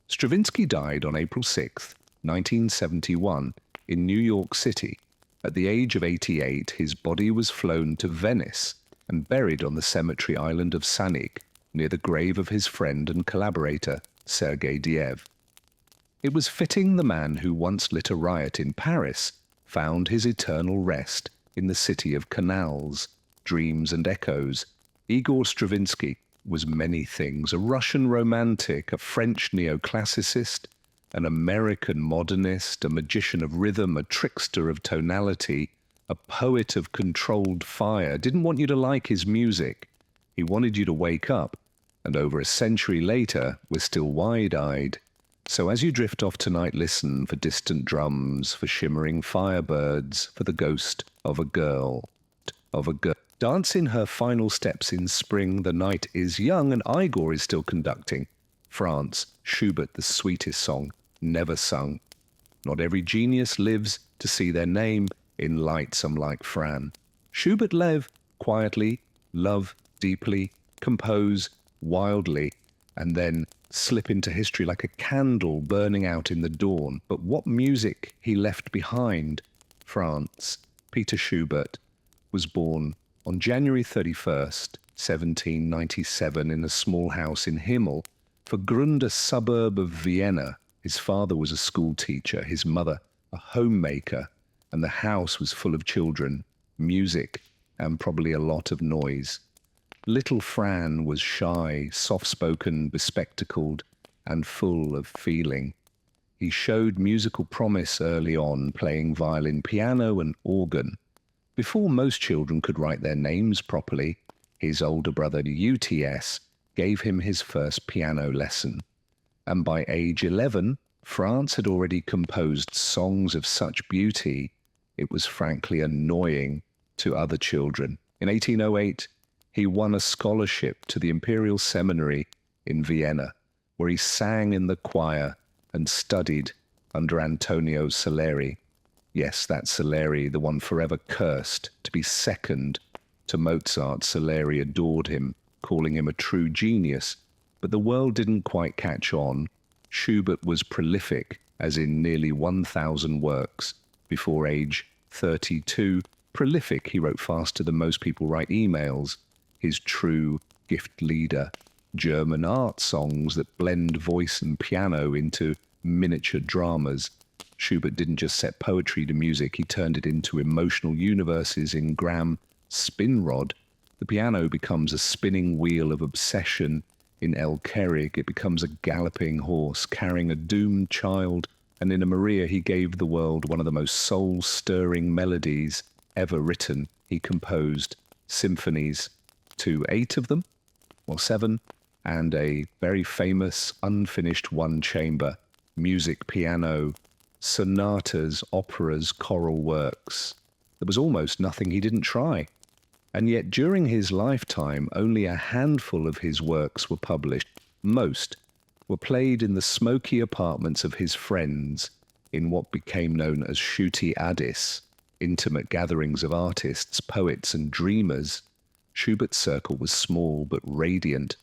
Stravinsky died on April 6, 1971, in New York City. At the age of 88, his body was flown to Venice and buried on the cemetery island of Sanik, near the grave of his friend and collaborator, Sergei Diev. It was fitting the man who once lit a riot in Paris found his eternal rest in the city of canals, dreams and echoes. Igor Stravinsky was many things: a Russian romantic, a French neoclassicist, an American modernist, a magician of rhythm, a trickster of tonality, a poet of controlled fire. Didn't want you to like his music. He wanted you to wake up, and over a century later, we're still wide-eyed. So as you drift off tonight, listen for distant drums, for shimmering firebirds, for the ghost of a girl. Dance in her final steps in spring, the night is young, and Igor is still conducting. France, Schubert, the sweetest song, never sung. Not every genius lives to see their name in light, some like Fran. Schubert live quietly, love deeply, compose wildly, and then slip into history like a candle burning out in the dawn. But what music he left behind? France, Peter Schubert, was born on January 31st, 1797, in a small house in Himmel, Vergrund, a suburb of Vienna. His father was a school teacher, his mother a homemaker, and the house was full of children, music, and probably a lot of noise. Little Fran was shy, soft-spoken, bespectacled, and full of feeling. He showed musical promise early on, playing violin, piano, and organ. Before most children could write their names properly, his older brother UTS gave him his first piano lesson. And by age 11, France had already composed songs of such beauty, it was frankly annoying to other children. In 1808, he won a scholarship to the Imperial Seminary in Vienna, where he sang in the choir and studied under Antonio Salieri. Yes, that Salieri, the one forever cursed to be second to Mozart. Salieri adored him, calling him a true genius, but the world didn't quite catch on. Schubert was prolific, as in nearly 1,000 works. Before age 32, prolific, he wrote faster than most people write emails. His true gift leader, German art songs that blend voice and piano into miniature dramas. Schubert didn't just set poetry to music, he turned it into emotional universes in Graham Spinrod. The piano becomes a spinning wheel of obsession. In El Kerig, it becomes a galloping horse carrying a doomed child, and in a Maria he gave the world one of the most soul-stirring melodies ever written. He composed symphonies, 8 of them, or 7, and a very famous unfinished one-chamber, music piano, sonatas, operas, choral works. There was almost nothing he didn't try. And yet during his lifetime, only a handful of his works were published. Most were played in the smoky apartments of his friends in what became known as Shuti Addis, intimate gatherings of artists, poets, and dreamers. Schubert's circle was small but radiant.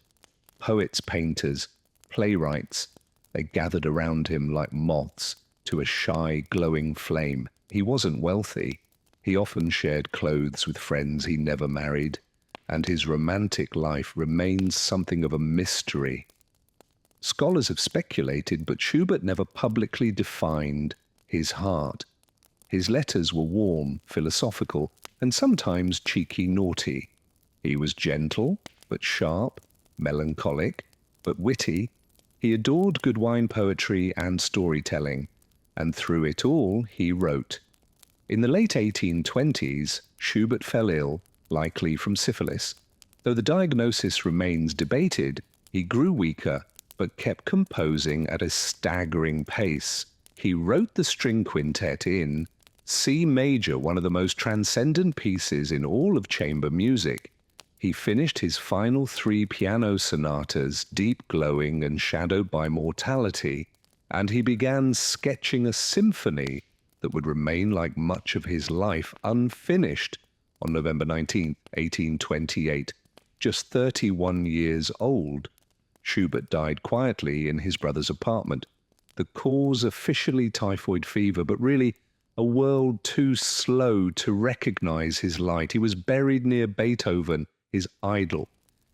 Poets, painters, playwrights, they gathered around him like moths to a shy, glowing flame. He wasn't wealthy. He often shared clothes with friends he never married, and his romantic life remains something of a mystery. Scholars have speculated, but Schubert never publicly defined his heart. His letters were warm, philosophical, and sometimes cheeky naughty. He was gentle, but sharp, melancholic, but witty. He adored good wine poetry and storytelling, and through it all he wrote. In the late 1820s, Schubert fell ill, likely from syphilis. Though the diagnosis remains debated, he grew weaker, but kept composing at a staggering pace. He wrote the string quintet in C major, one of the most transcendent pieces in all of chamber music. He finished his final 3 piano sonatas, deep, glowing, and shadowed by mortality, and he began sketching a symphony that would remain, like much of his life, unfinished on November 19, 1828. Just 31 years old, Schubert died quietly in his brother's apartment. The cause officially typhoid fever, but really a world too slow to recognize his light. He was buried near Beethoven, his idol.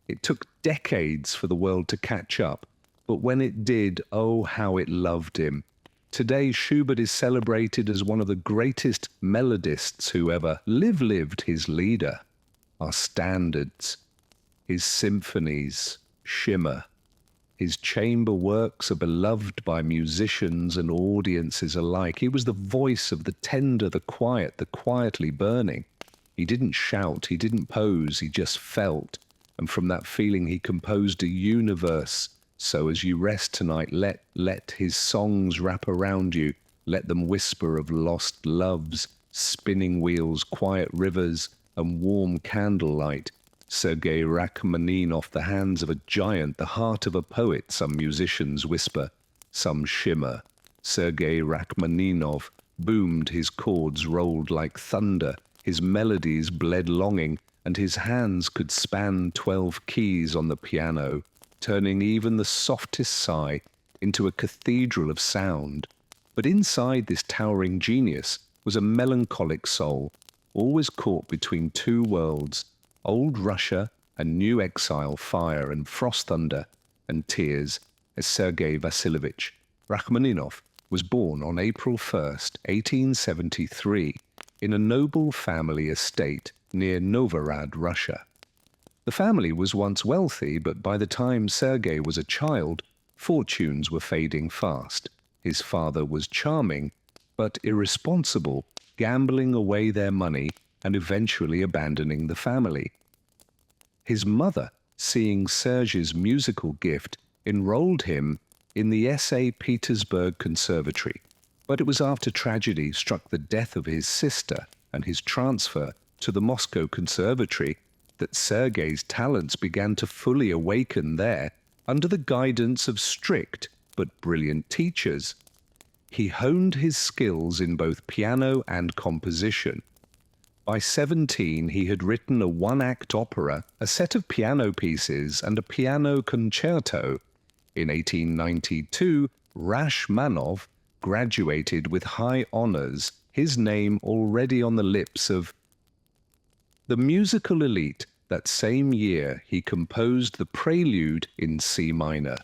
It took decades for the world to catch up, but when it did, oh, how it loved him. Today, Schubert is celebrated as one of the greatest melodists who ever lived. His leader, our standards, his symphonies shimmer. His chamber works are beloved by musicians and audiences alike. He was the voice of the tender, the quiet, the quietly burning. He didn't shout, he didn't pose, he just felt. And from that feeling he composed a universe. So as you rest tonight, let his songs wrap around you. Let them whisper of lost loves, spinning wheels, quiet rivers, and warm candlelight. Sergei Rachmaninoff, the hands of a giant, the heart of a poet, some musicians whisper, some shimmer. Sergei Rachmaninoff boomed, his chords rolled like thunder, his melodies bled longing, and his hands could span 12 keys on the piano, turning even the softest sigh into a cathedral of sound. But inside this towering genius was a melancholic soul, always caught between two worlds, old Russia and new exile, fire and frost thunder and tears, as Sergei Vasilyevich Rachmaninoff was born on April 1st, 1873, in a noble family estate near Novorad, Russia. The family was once wealthy, but by the time Sergei was a child, fortunes were fading fast. His father was charming, but irresponsible, gambling away their money and eventually abandoning the family. His mother, seeing Serge's musical gift, enrolled him in the St. Petersburg Conservatory, but it was after tragedy struck the death of his sister and his transfer to the Moscow Conservatory that Sergei's talents began to fully awaken there under the guidance of strict but brilliant teachers. He honed his skills in both piano and composition. By 17, he had written a one-act opera, a set of piano pieces, and a piano concerto. In 1892, Rachmaninoff graduated with high honors, his name already on the lips of the musical elite. That same year, he composed the Prelude in C minor,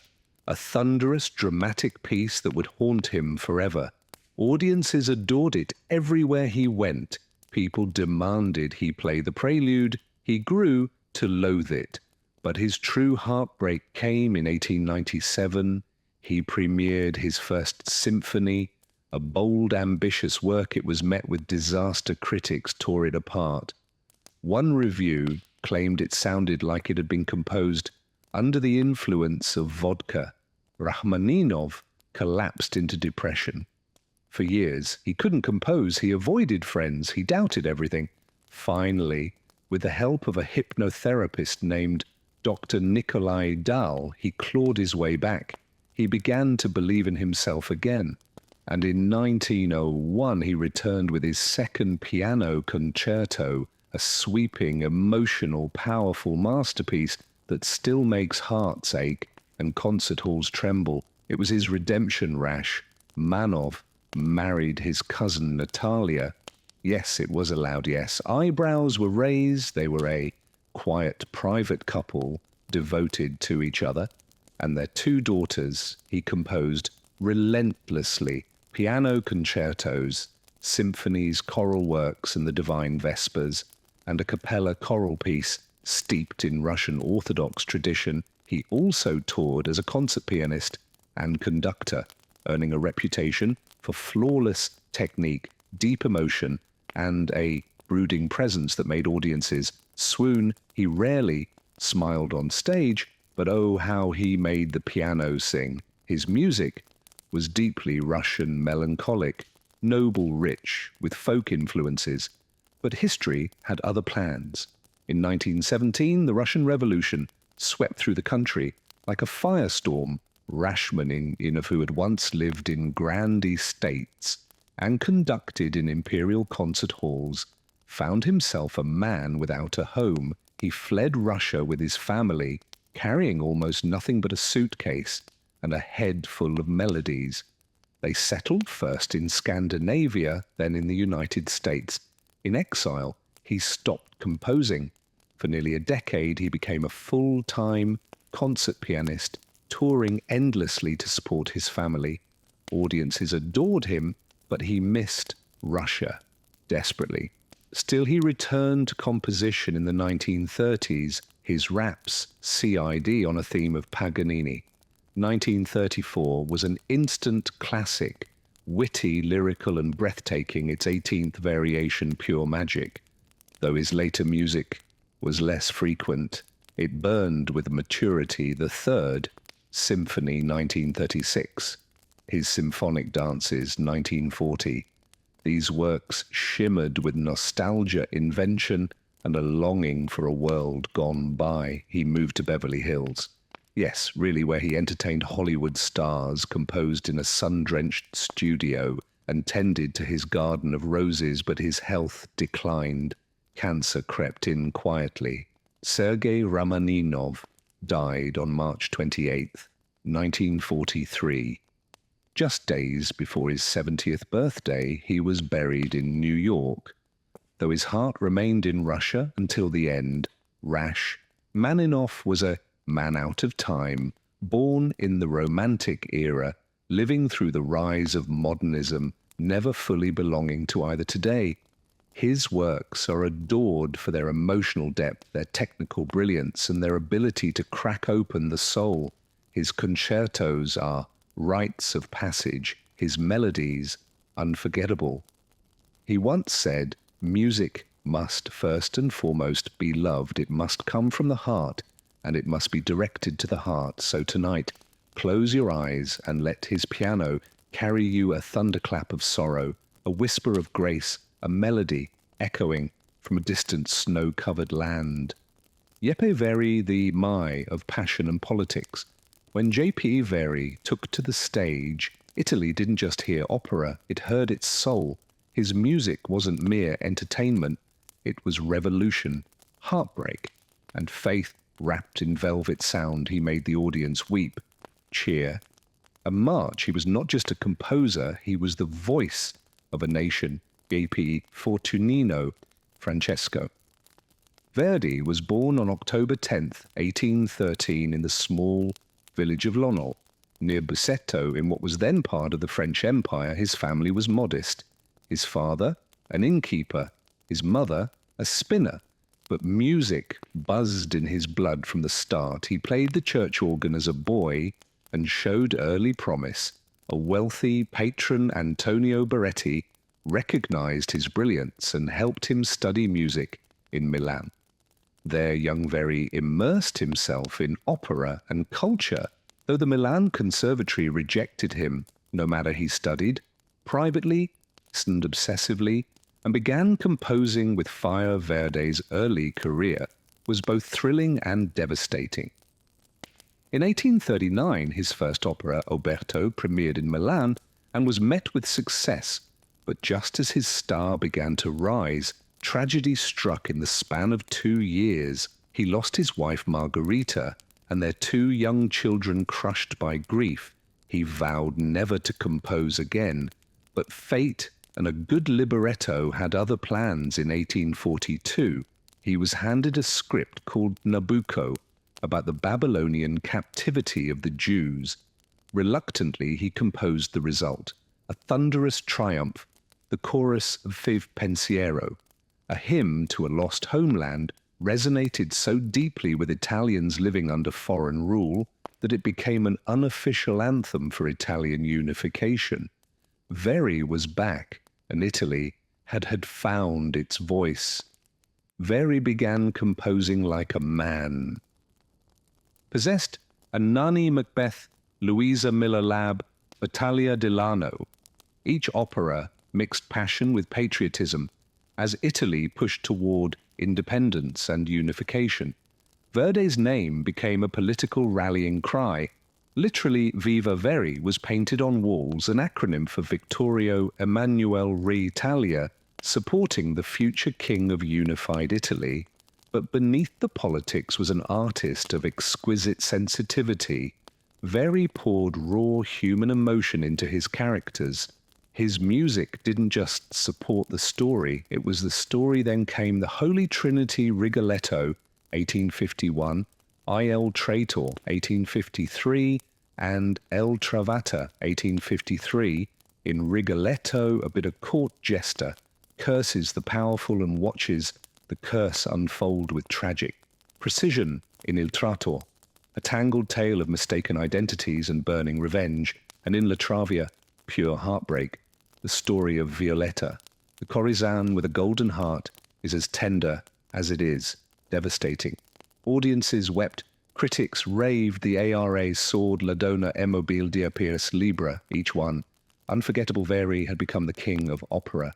a thunderous, dramatic piece that would haunt him forever. Audiences adored it everywhere he went. People demanded he play the Prelude. He grew to loathe it. But his true heartbreak came in 1897. He premiered his first symphony, a bold, ambitious work. It was met with disaster. Critics tore it apart. One review claimed it sounded like it had been composed under the influence of vodka. Rachmaninoff collapsed into depression. For years, he couldn't compose, he avoided friends, he doubted everything. Finally, with the help of a hypnotherapist named Dr. Nikolai Dahl, he clawed his way back. He began to believe in himself again. And in 1901, he returned with his second piano concerto, a sweeping, emotional, powerful masterpiece that still makes hearts ache and concert halls tremble. It was his redemption. Rachmaninoff married his cousin Natalia. Yes, it was allowed, yes. Eyebrows were raised. They were a quiet, private couple devoted to each other. And their two daughters he composed relentlessly. Piano concertos, symphonies, choral works, and the Divine Vespers, and a cappella choral piece steeped in Russian Orthodox tradition. He also toured as a concert pianist and conductor, earning a reputation for flawless technique, deep emotion, and a brooding presence that made audiences swoon. He rarely smiled on stage, but oh, how he made the piano sing. His music was deeply Russian, melancholic, noble, rich, with folk influences. But history had other plans. In 1917, the Russian Revolution swept through the country like a firestorm. Rachmaninoff, who had once lived in grand estates and conducted in imperial concert halls, found himself a man without a home. He fled Russia with his family, carrying almost nothing but a suitcase and a head full of melodies. They settled first in Scandinavia, then in the United States. In exile, he stopped composing. For nearly a decade, he became a full-time concert pianist, touring endlessly to support his family. Audiences adored him, but he missed Russia desperately. Still, he returned to composition in the 1930s, his raps, CID, on a theme of Paganini. 1934 was an instant classic, witty, lyrical and breathtaking, its 18th variation, Pure Magic. Though his later music was less frequent, it burned with maturity. The Third Symphony, 1936. His Symphonic Dances, 1940. These works shimmered with nostalgia, invention, and a longing for a world gone by. He moved to Beverly Hills. Yes, really, where he entertained Hollywood stars, composed in a sun-drenched studio, and tended to his garden of roses, but his health declined. Cancer crept in quietly. Sergei Rachmaninov died on March 28, 1943. Just days before his 70th birthday, he was buried in New York. Though his heart remained in Russia until the end, Rachmaninoff was a man out of time, born in the Romantic era, living through the rise of modernism, never fully belonging to either today. His works are adored for their emotional depth, their technical brilliance, and their ability to crack open the soul. His concertos are rites of passage, his melodies unforgettable. He once said, "Music must first and foremost be loved. It must come from the heart, and it must be directed to the heart." So tonight, close your eyes and let his piano carry you a thunderclap of sorrow, a whisper of grace, a melody echoing from a distant snow-covered land. Jeppe Very, the Mai of passion and politics. When J.P. Very took to the stage, Italy didn't just hear opera, it heard its soul. His music wasn't mere entertainment, it was revolution, heartbreak, and faith wrapped in velvet sound. He made the audience weep, cheer, and march. He was not just a composer, he was the voice of a nation. J.P. Fortunino Francesco. Verdi was born on October 10th, 1813 in the small village of Lonol, near Busseto in what was then part of the French Empire. His family was modest. His father, an innkeeper, his mother, a spinner. But music buzzed in his blood from the start. He played the church organ as a boy and showed early promise. A wealthy patron, Antonio Beretti, recognized his brilliance and helped him study music in Milan. There, young Very immersed himself in opera and culture, though the Milan Conservatory rejected him. No matter, he studied privately, listened obsessively, and began composing with fire. Verdi's early career was both thrilling and devastating. In 1839, his first opera, Oberto, premiered in Milan and was met with success. But just as his star began to rise, tragedy struck in the span of 2 years. He lost his wife Margarita and their 2 young children. Crushed by grief, he vowed never to compose again. But fate and a good libretto had other plans. In 1842, he was handed a script called Nabucco about the Babylonian captivity of the Jews. Reluctantly, he composed the result, a thunderous triumph, the chorus of Five Pensiero, a hymn to a lost homeland, resonated so deeply with Italians living under foreign rule that it became an unofficial anthem for Italian unification. Very was back, and Italy had found its voice. Very began composing like a man. Possessed a Nanny Macbeth, Louisa Miller Lab, Battaglia Delano. Each opera mixed passion with patriotism as Italy pushed toward independence and unification. Verdi's name became a political rallying cry. Literally, Viva Very was painted on walls, an acronym for Vittorio Emanuele Re Italia, supporting the future king of unified Italy, but beneath the politics was an artist of exquisite sensitivity. Verri poured raw human emotion into his characters. His music didn't just support the story, it was the story. Then came the Holy Trinity Rigoletto, 1851, Il Traitor, 1853, and El Travata, 1853. In Rigoletto, a bit of court jester curses the powerful and watches the curse unfold with tragic precision. In Il Trattor, a tangled tale of mistaken identities and burning revenge, and in La Travia, pure heartbreak, the story of Violetta. The courtesan with a golden heart is as tender as it is devastating. Audiences wept, critics raved. The ARA soared La Donna e mobile di Pierce Libra, each one. Unforgettable Verri had become the king of opera.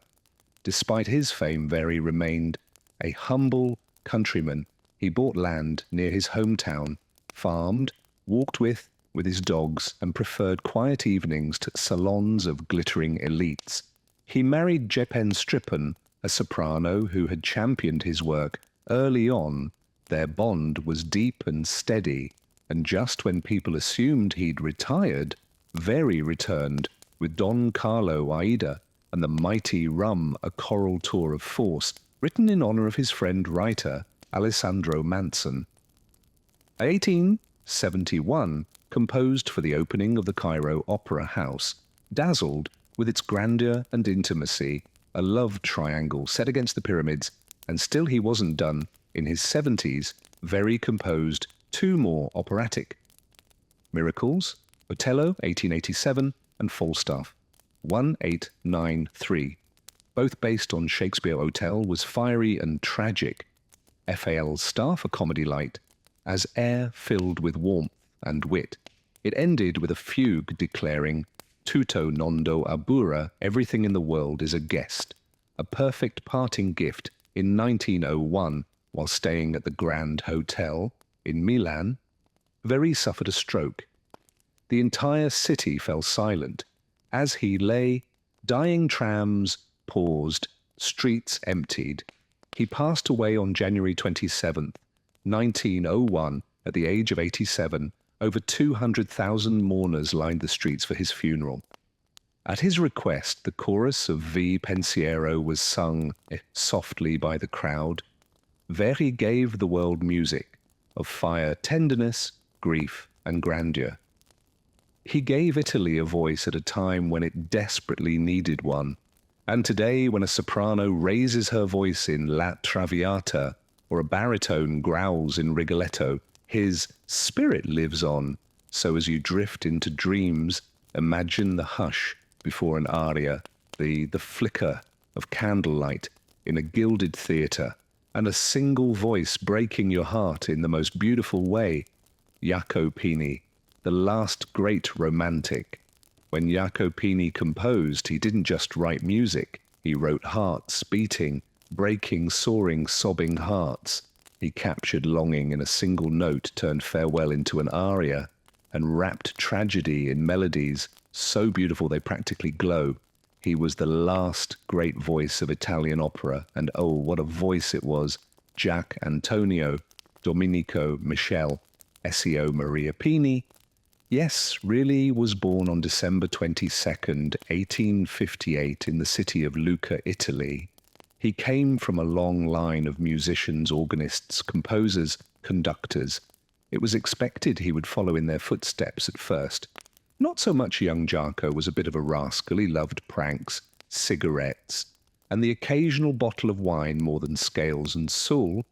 Despite his fame, Verri remained a humble countryman. He bought land near his hometown, farmed, walked with his dogs, and preferred quiet evenings to salons of glittering elites. He married Jeppen Strippen, a soprano who had championed his work. Early on, their bond was deep and steady, and just when people assumed he'd retired, Verri returned with Don Carlo Aida and the mighty Rum, a choral tour of force, written in honor of his friend writer Alessandro Manson. 1871, composed for the opening of the Cairo Opera House, dazzled with its grandeur and intimacy, a love triangle set against the pyramids, and still he wasn't done. In his 70s, Verri composed two more operatic miracles, Otello, 1887, and Falstaff, 1893. Both based on Shakespeare. Otello was fiery and tragic. F.A.L.'s Staff, a comedy light, as air filled with warmth and wit. It ended with a fugue declaring, Tutto nondo abura, everything in the world is a guest, a perfect parting gift. In 1901, while staying at the Grand Hotel in Milan, Verri suffered a stroke. The entire city fell silent. As he lay, dying trams paused, streets emptied. He passed away on January 27th, 1901, at the age of 87. Over 200,000 mourners lined the streets for his funeral. At his request, the chorus of Vi Pensiero was sung softly by the crowd. Verri gave the world music of fire, tenderness, grief, and grandeur. He gave Italy a voice at a time when it desperately needed one. And today, when a soprano raises her voice in La Traviata or a baritone growls in Rigoletto, his spirit lives on. So as you drift into dreams, imagine the hush before an aria, the flicker of candlelight in a gilded theatre, and a single voice breaking your heart in the most beautiful way. Jacopini, the last great romantic. When Jacopini composed, he didn't just write music. He wrote hearts beating, breaking, soaring, sobbing hearts. He captured longing in a single note, turned farewell into an aria, and wrapped tragedy in melodies so beautiful they practically glow. He was the last great voice of Italian opera, and oh, what a voice it was. Jack Antonio, Domenico Michel, Ezio Maria Pini. Yes, really was born on December 22nd, 1858 in the city of Lucca, Italy. He came from a long line of musicians, organists, composers, conductors. It was expected he would follow in their footsteps at first. Not so much young Jaco was a bit of a rascal. He loved pranks, cigarettes, and the occasional bottle of wine more than scales and Soul.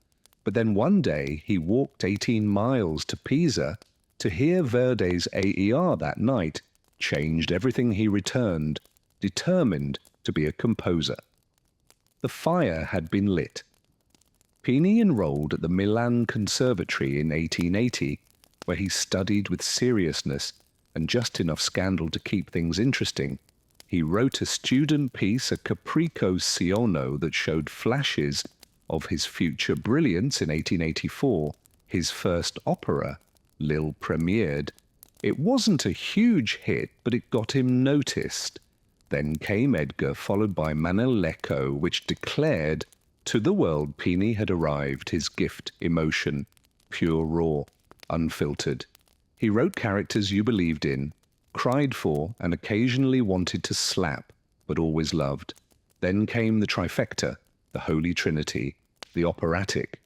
But then one day he walked 18 miles to Pisa to hear Verdi's AER that night, changed everything. He returned, determined to be a composer. The fire had been lit. Pini enrolled at the Milan Conservatory in 1880, where he studied with seriousness and just enough scandal to keep things interesting. He wrote a student piece, a Capriccio Siono, that showed flashes of his future brilliance. In 1884, his first opera, Lil, premiered. It wasn't a huge hit, but it got him noticed. Then came Edgar, followed by Manel Lecco, which declared, to the world Pini had arrived, his gift, emotion, pure raw, unfiltered. He wrote characters you believed in, cried for, and occasionally wanted to slap, but always loved. Then came the trifecta, the Holy Trinity, the operatic,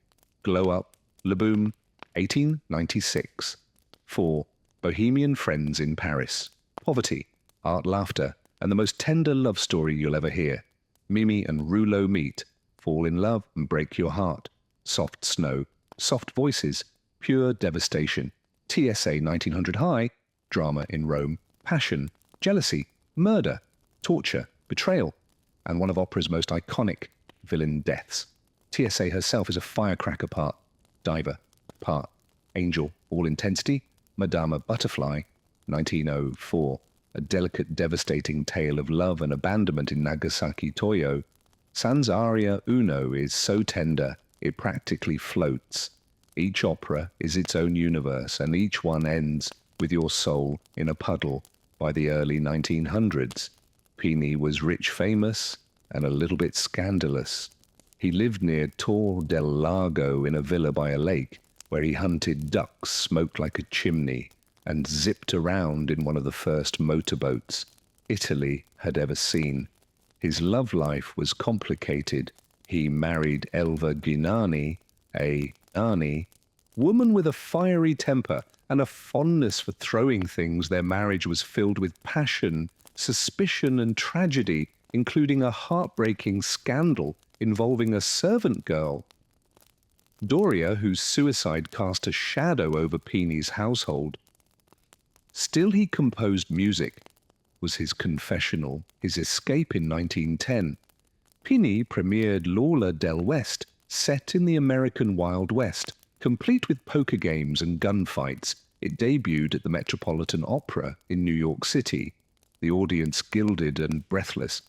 Glow Up, Le Boom, 1896. 4. Bohemian Friends in Paris, Poverty, Art, Laughter, and the most tender love story you'll ever hear. Mimi and Rouleau meet, fall in love and break your heart. Soft Snow, Soft Voices, Pure Devastation. TSA 1900 High, Drama in Rome, Passion, Jealousy, Murder, Torture, Betrayal, and one of opera's most iconic villain deaths. TSA herself is a firecracker part, Diver part, Angel, All Intensity, Madama Butterfly, 1904, a delicate, devastating tale of love and abandonment in Nagasaki, Toyo. Sans Aria Uno is so tender, it practically floats. Each opera is its own universe, and each one ends with your soul in a puddle by the early 1900s. Pini was rich, famous, and a little bit scandalous. He lived near Tor del Lago in a villa by a lake, where he hunted ducks, smoked like a chimney, and zipped around in one of the first motorboats Italy had ever seen. His love life was complicated. He married Elva Ginani, a Ani, woman with a fiery temper and a fondness for throwing things. Their marriage was filled with passion, suspicion, and tragedy, including a heartbreaking scandal involving a servant girl. Doria, whose suicide cast a shadow over Pini's household. Still he composed music, was his confessional, his escape in 1910. Pini premiered Lola del West, set in the American Wild West, complete with poker games and gunfights. It debuted at the Metropolitan Opera in New York City, the audience gilded and breathless.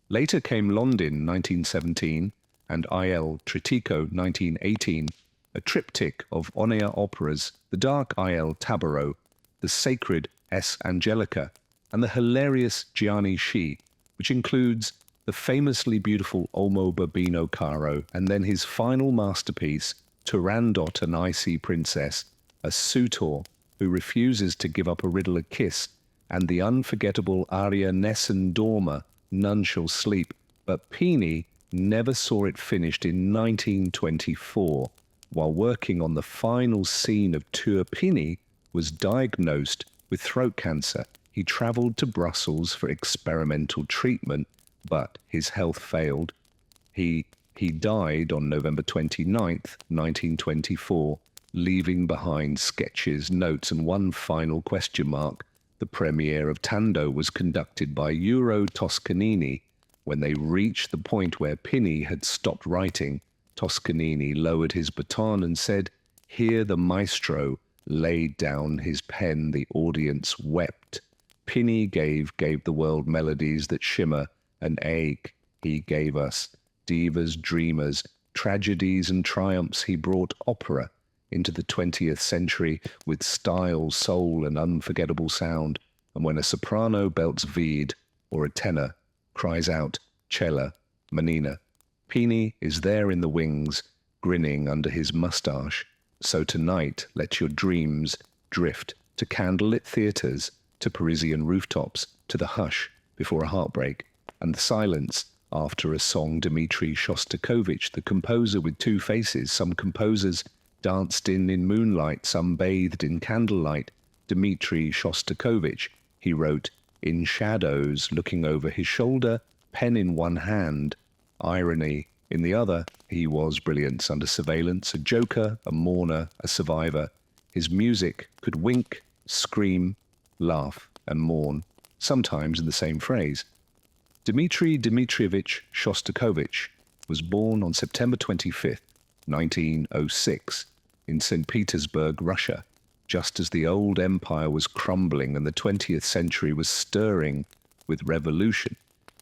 Later came London, 1917, and Il Trittico, 1918, a triptych of on-air operas, the dark Il Tabaro, the sacred S. Angelica, and the hilarious Gianni Sci, which includes the famously beautiful Olmo Babino Caro, and then his final masterpiece, Turandot, an icy princess, a suitor who refuses to give up a riddle a kiss, and the unforgettable aria Nessun Dorma, None Shall Sleep. But Pini never saw it finished in 1924. While working on the final scene of Tur Pini was diagnosed with throat cancer. He travelled to Brussels for experimental treatment, but his health failed. He died on November 29th, 1924, leaving behind sketches, notes, and one final question mark. The premiere of Tando was conducted by Euro Toscanini. When they reached the point where Pini had stopped writing, Toscanini lowered his baton and said, "Here the maestro laid down his pen." The audience wept. Pini gave the world melodies that shimmer and ache. He gave us divas, dreamers, tragedies and triumphs. He brought opera into the 20th century with style, soul, and unforgettable sound. And when a soprano belts Vide or a tenor cries out Cella, Manina, Pini is there in the wings, grinning under his moustache. So tonight, let your dreams drift to candlelit theatres, to Parisian rooftops, to the hush before a heartbreak, and the silence after a song. Dmitri Shostakovich, the composer with two faces. Some composers danced in moonlight, some bathed in candlelight. Dmitri Shostakovich, he wrote, in shadows, looking over his shoulder, pen in one hand, irony in the other. He was brilliance under surveillance, a joker, a mourner, a survivor. His music could wink, scream, laugh, and mourn, sometimes in the same phrase. Dmitri Dmitrievich Shostakovich was born on September 25th, 1906, in St. Petersburg, Russia, just as the old empire was crumbling and the 20th century was stirring with revolution.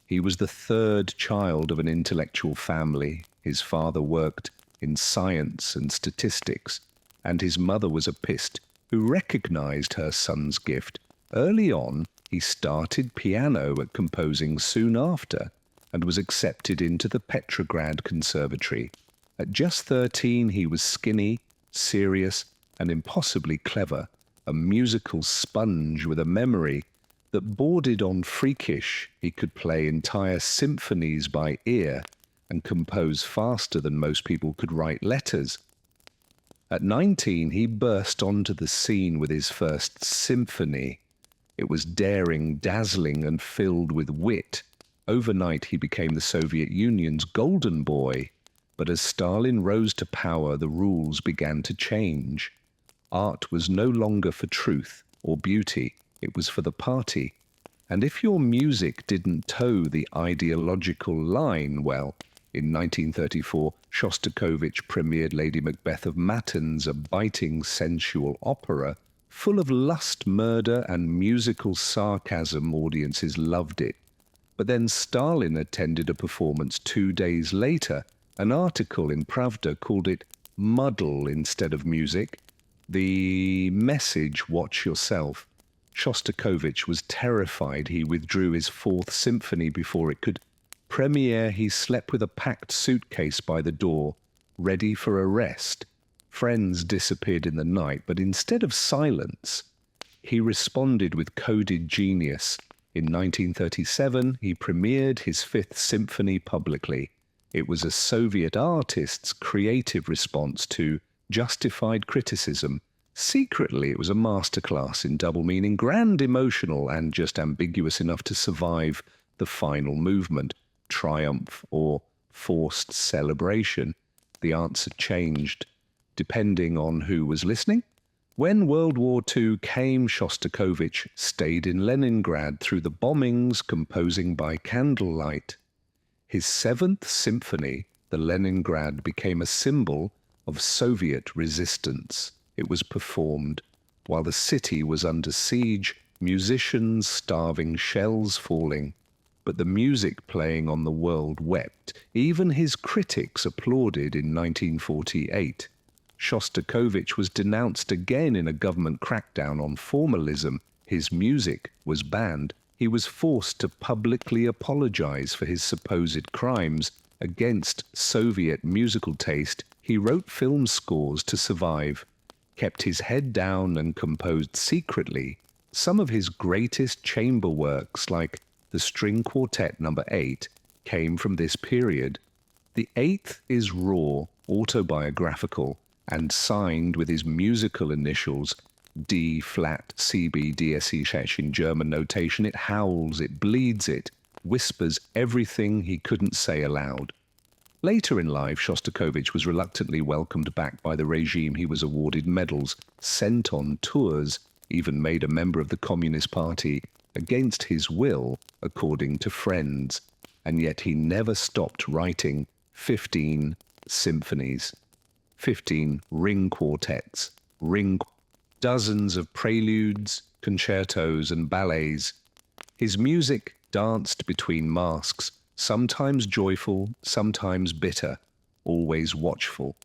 He was the third child of an intellectual family. His father worked in science and statistics, and his mother was a pist who recognized her son's gift. Early on, He started piano at composing soon after and was accepted into the Petrograd Conservatory. At just 13, he was skinny, serious, and impossibly clever, a musical sponge with a memory that bordered on freakish. He could play entire symphonies by ear and compose faster than most people could write letters. At 19, he burst onto the scene with his first symphony. It was daring, dazzling, and filled with wit. Overnight, he became the Soviet Union's golden boy. But as Stalin rose to power, the rules began to change. Art was no longer for truth or beauty. It was for the party. And if your music didn't toe the ideological line, well, in 1934, Shostakovich premiered Lady Macbeth of Matins, a biting, sensual opera full of lust, murder, and musical sarcasm. Audiences loved it. But then Stalin attended a performance 2 days later. An article in Pravda called it muddle instead of music. The message, watch yourself. Shostakovich was terrified. He withdrew his Fourth Symphony before it could premiere. He slept with a packed suitcase by the door, ready for arrest. Friends disappeared in the night, but instead of silence, he responded with coded genius. In 1937, he premiered his Fifth Symphony publicly. It was a Soviet artist's creative response to justified criticism. Secretly, it was a masterclass in double meaning, grand, emotional, and just ambiguous enough to survive the final movement, triumph or forced celebration. The answer changed, depending on who was listening. When World War II came, Shostakovich stayed in Leningrad through the bombings, composing by candlelight. His Seventh Symphony, the Leningrad, became a symbol of Soviet resistance. It was performed while the city was under siege, musicians starving, shells falling. But the music playing on the world wept. Even his critics applauded in 1948. Shostakovich was denounced again in a government crackdown on formalism. His music was banned. He was forced to publicly apologize for his supposed crimes against Soviet musical taste. He wrote film scores to survive, kept his head down, and composed secretly. Some of his greatest chamber works, like the String Quartet No. 8, came from this period. The eighth is raw, autobiographical, and signed with his musical initials, D flat CB DSE in German notation. It howls, it bleeds, it whispers everything he couldn't say aloud. Later in life, Shostakovich was reluctantly welcomed back by the regime. He was awarded medals, sent on tours, even made a member of the Communist Party against his will, according to friends. And yet he never stopped writing 15 symphonies, 15 ring quartets, dozens of preludes, concertos, and ballets. His music danced between masks, sometimes joyful, sometimes bitter, always watchful.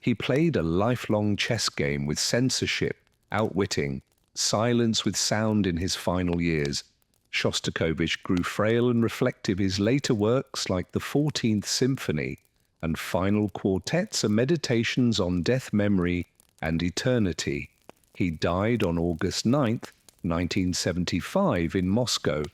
He played a lifelong chess game with censorship, outwitting, silence with sound in his final years. Shostakovich grew frail and reflective. His later works, like the 14th Symphony and final quartets, are meditations on death, memory, and eternity. He died on August 9th, 1975 in Moscow.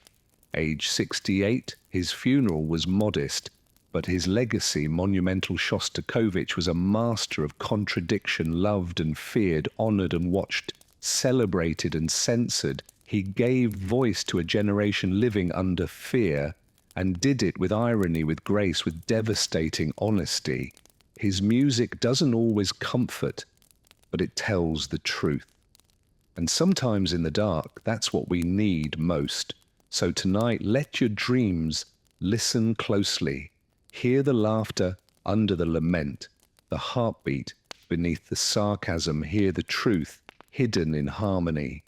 Age 68, his funeral was modest, but his legacy, monumental. Shostakovich was a master of contradiction, loved and feared, honored and watched, celebrated and censored. He gave voice to a generation living under fear, and did it with irony, with grace, with devastating honesty. His music doesn't always comfort, but it tells the truth. And sometimes in the dark, that's what we need most. So tonight, let your dreams listen closely. Hear the laughter under the lament, the heartbeat beneath the sarcasm. Hear the truth hidden in harmony.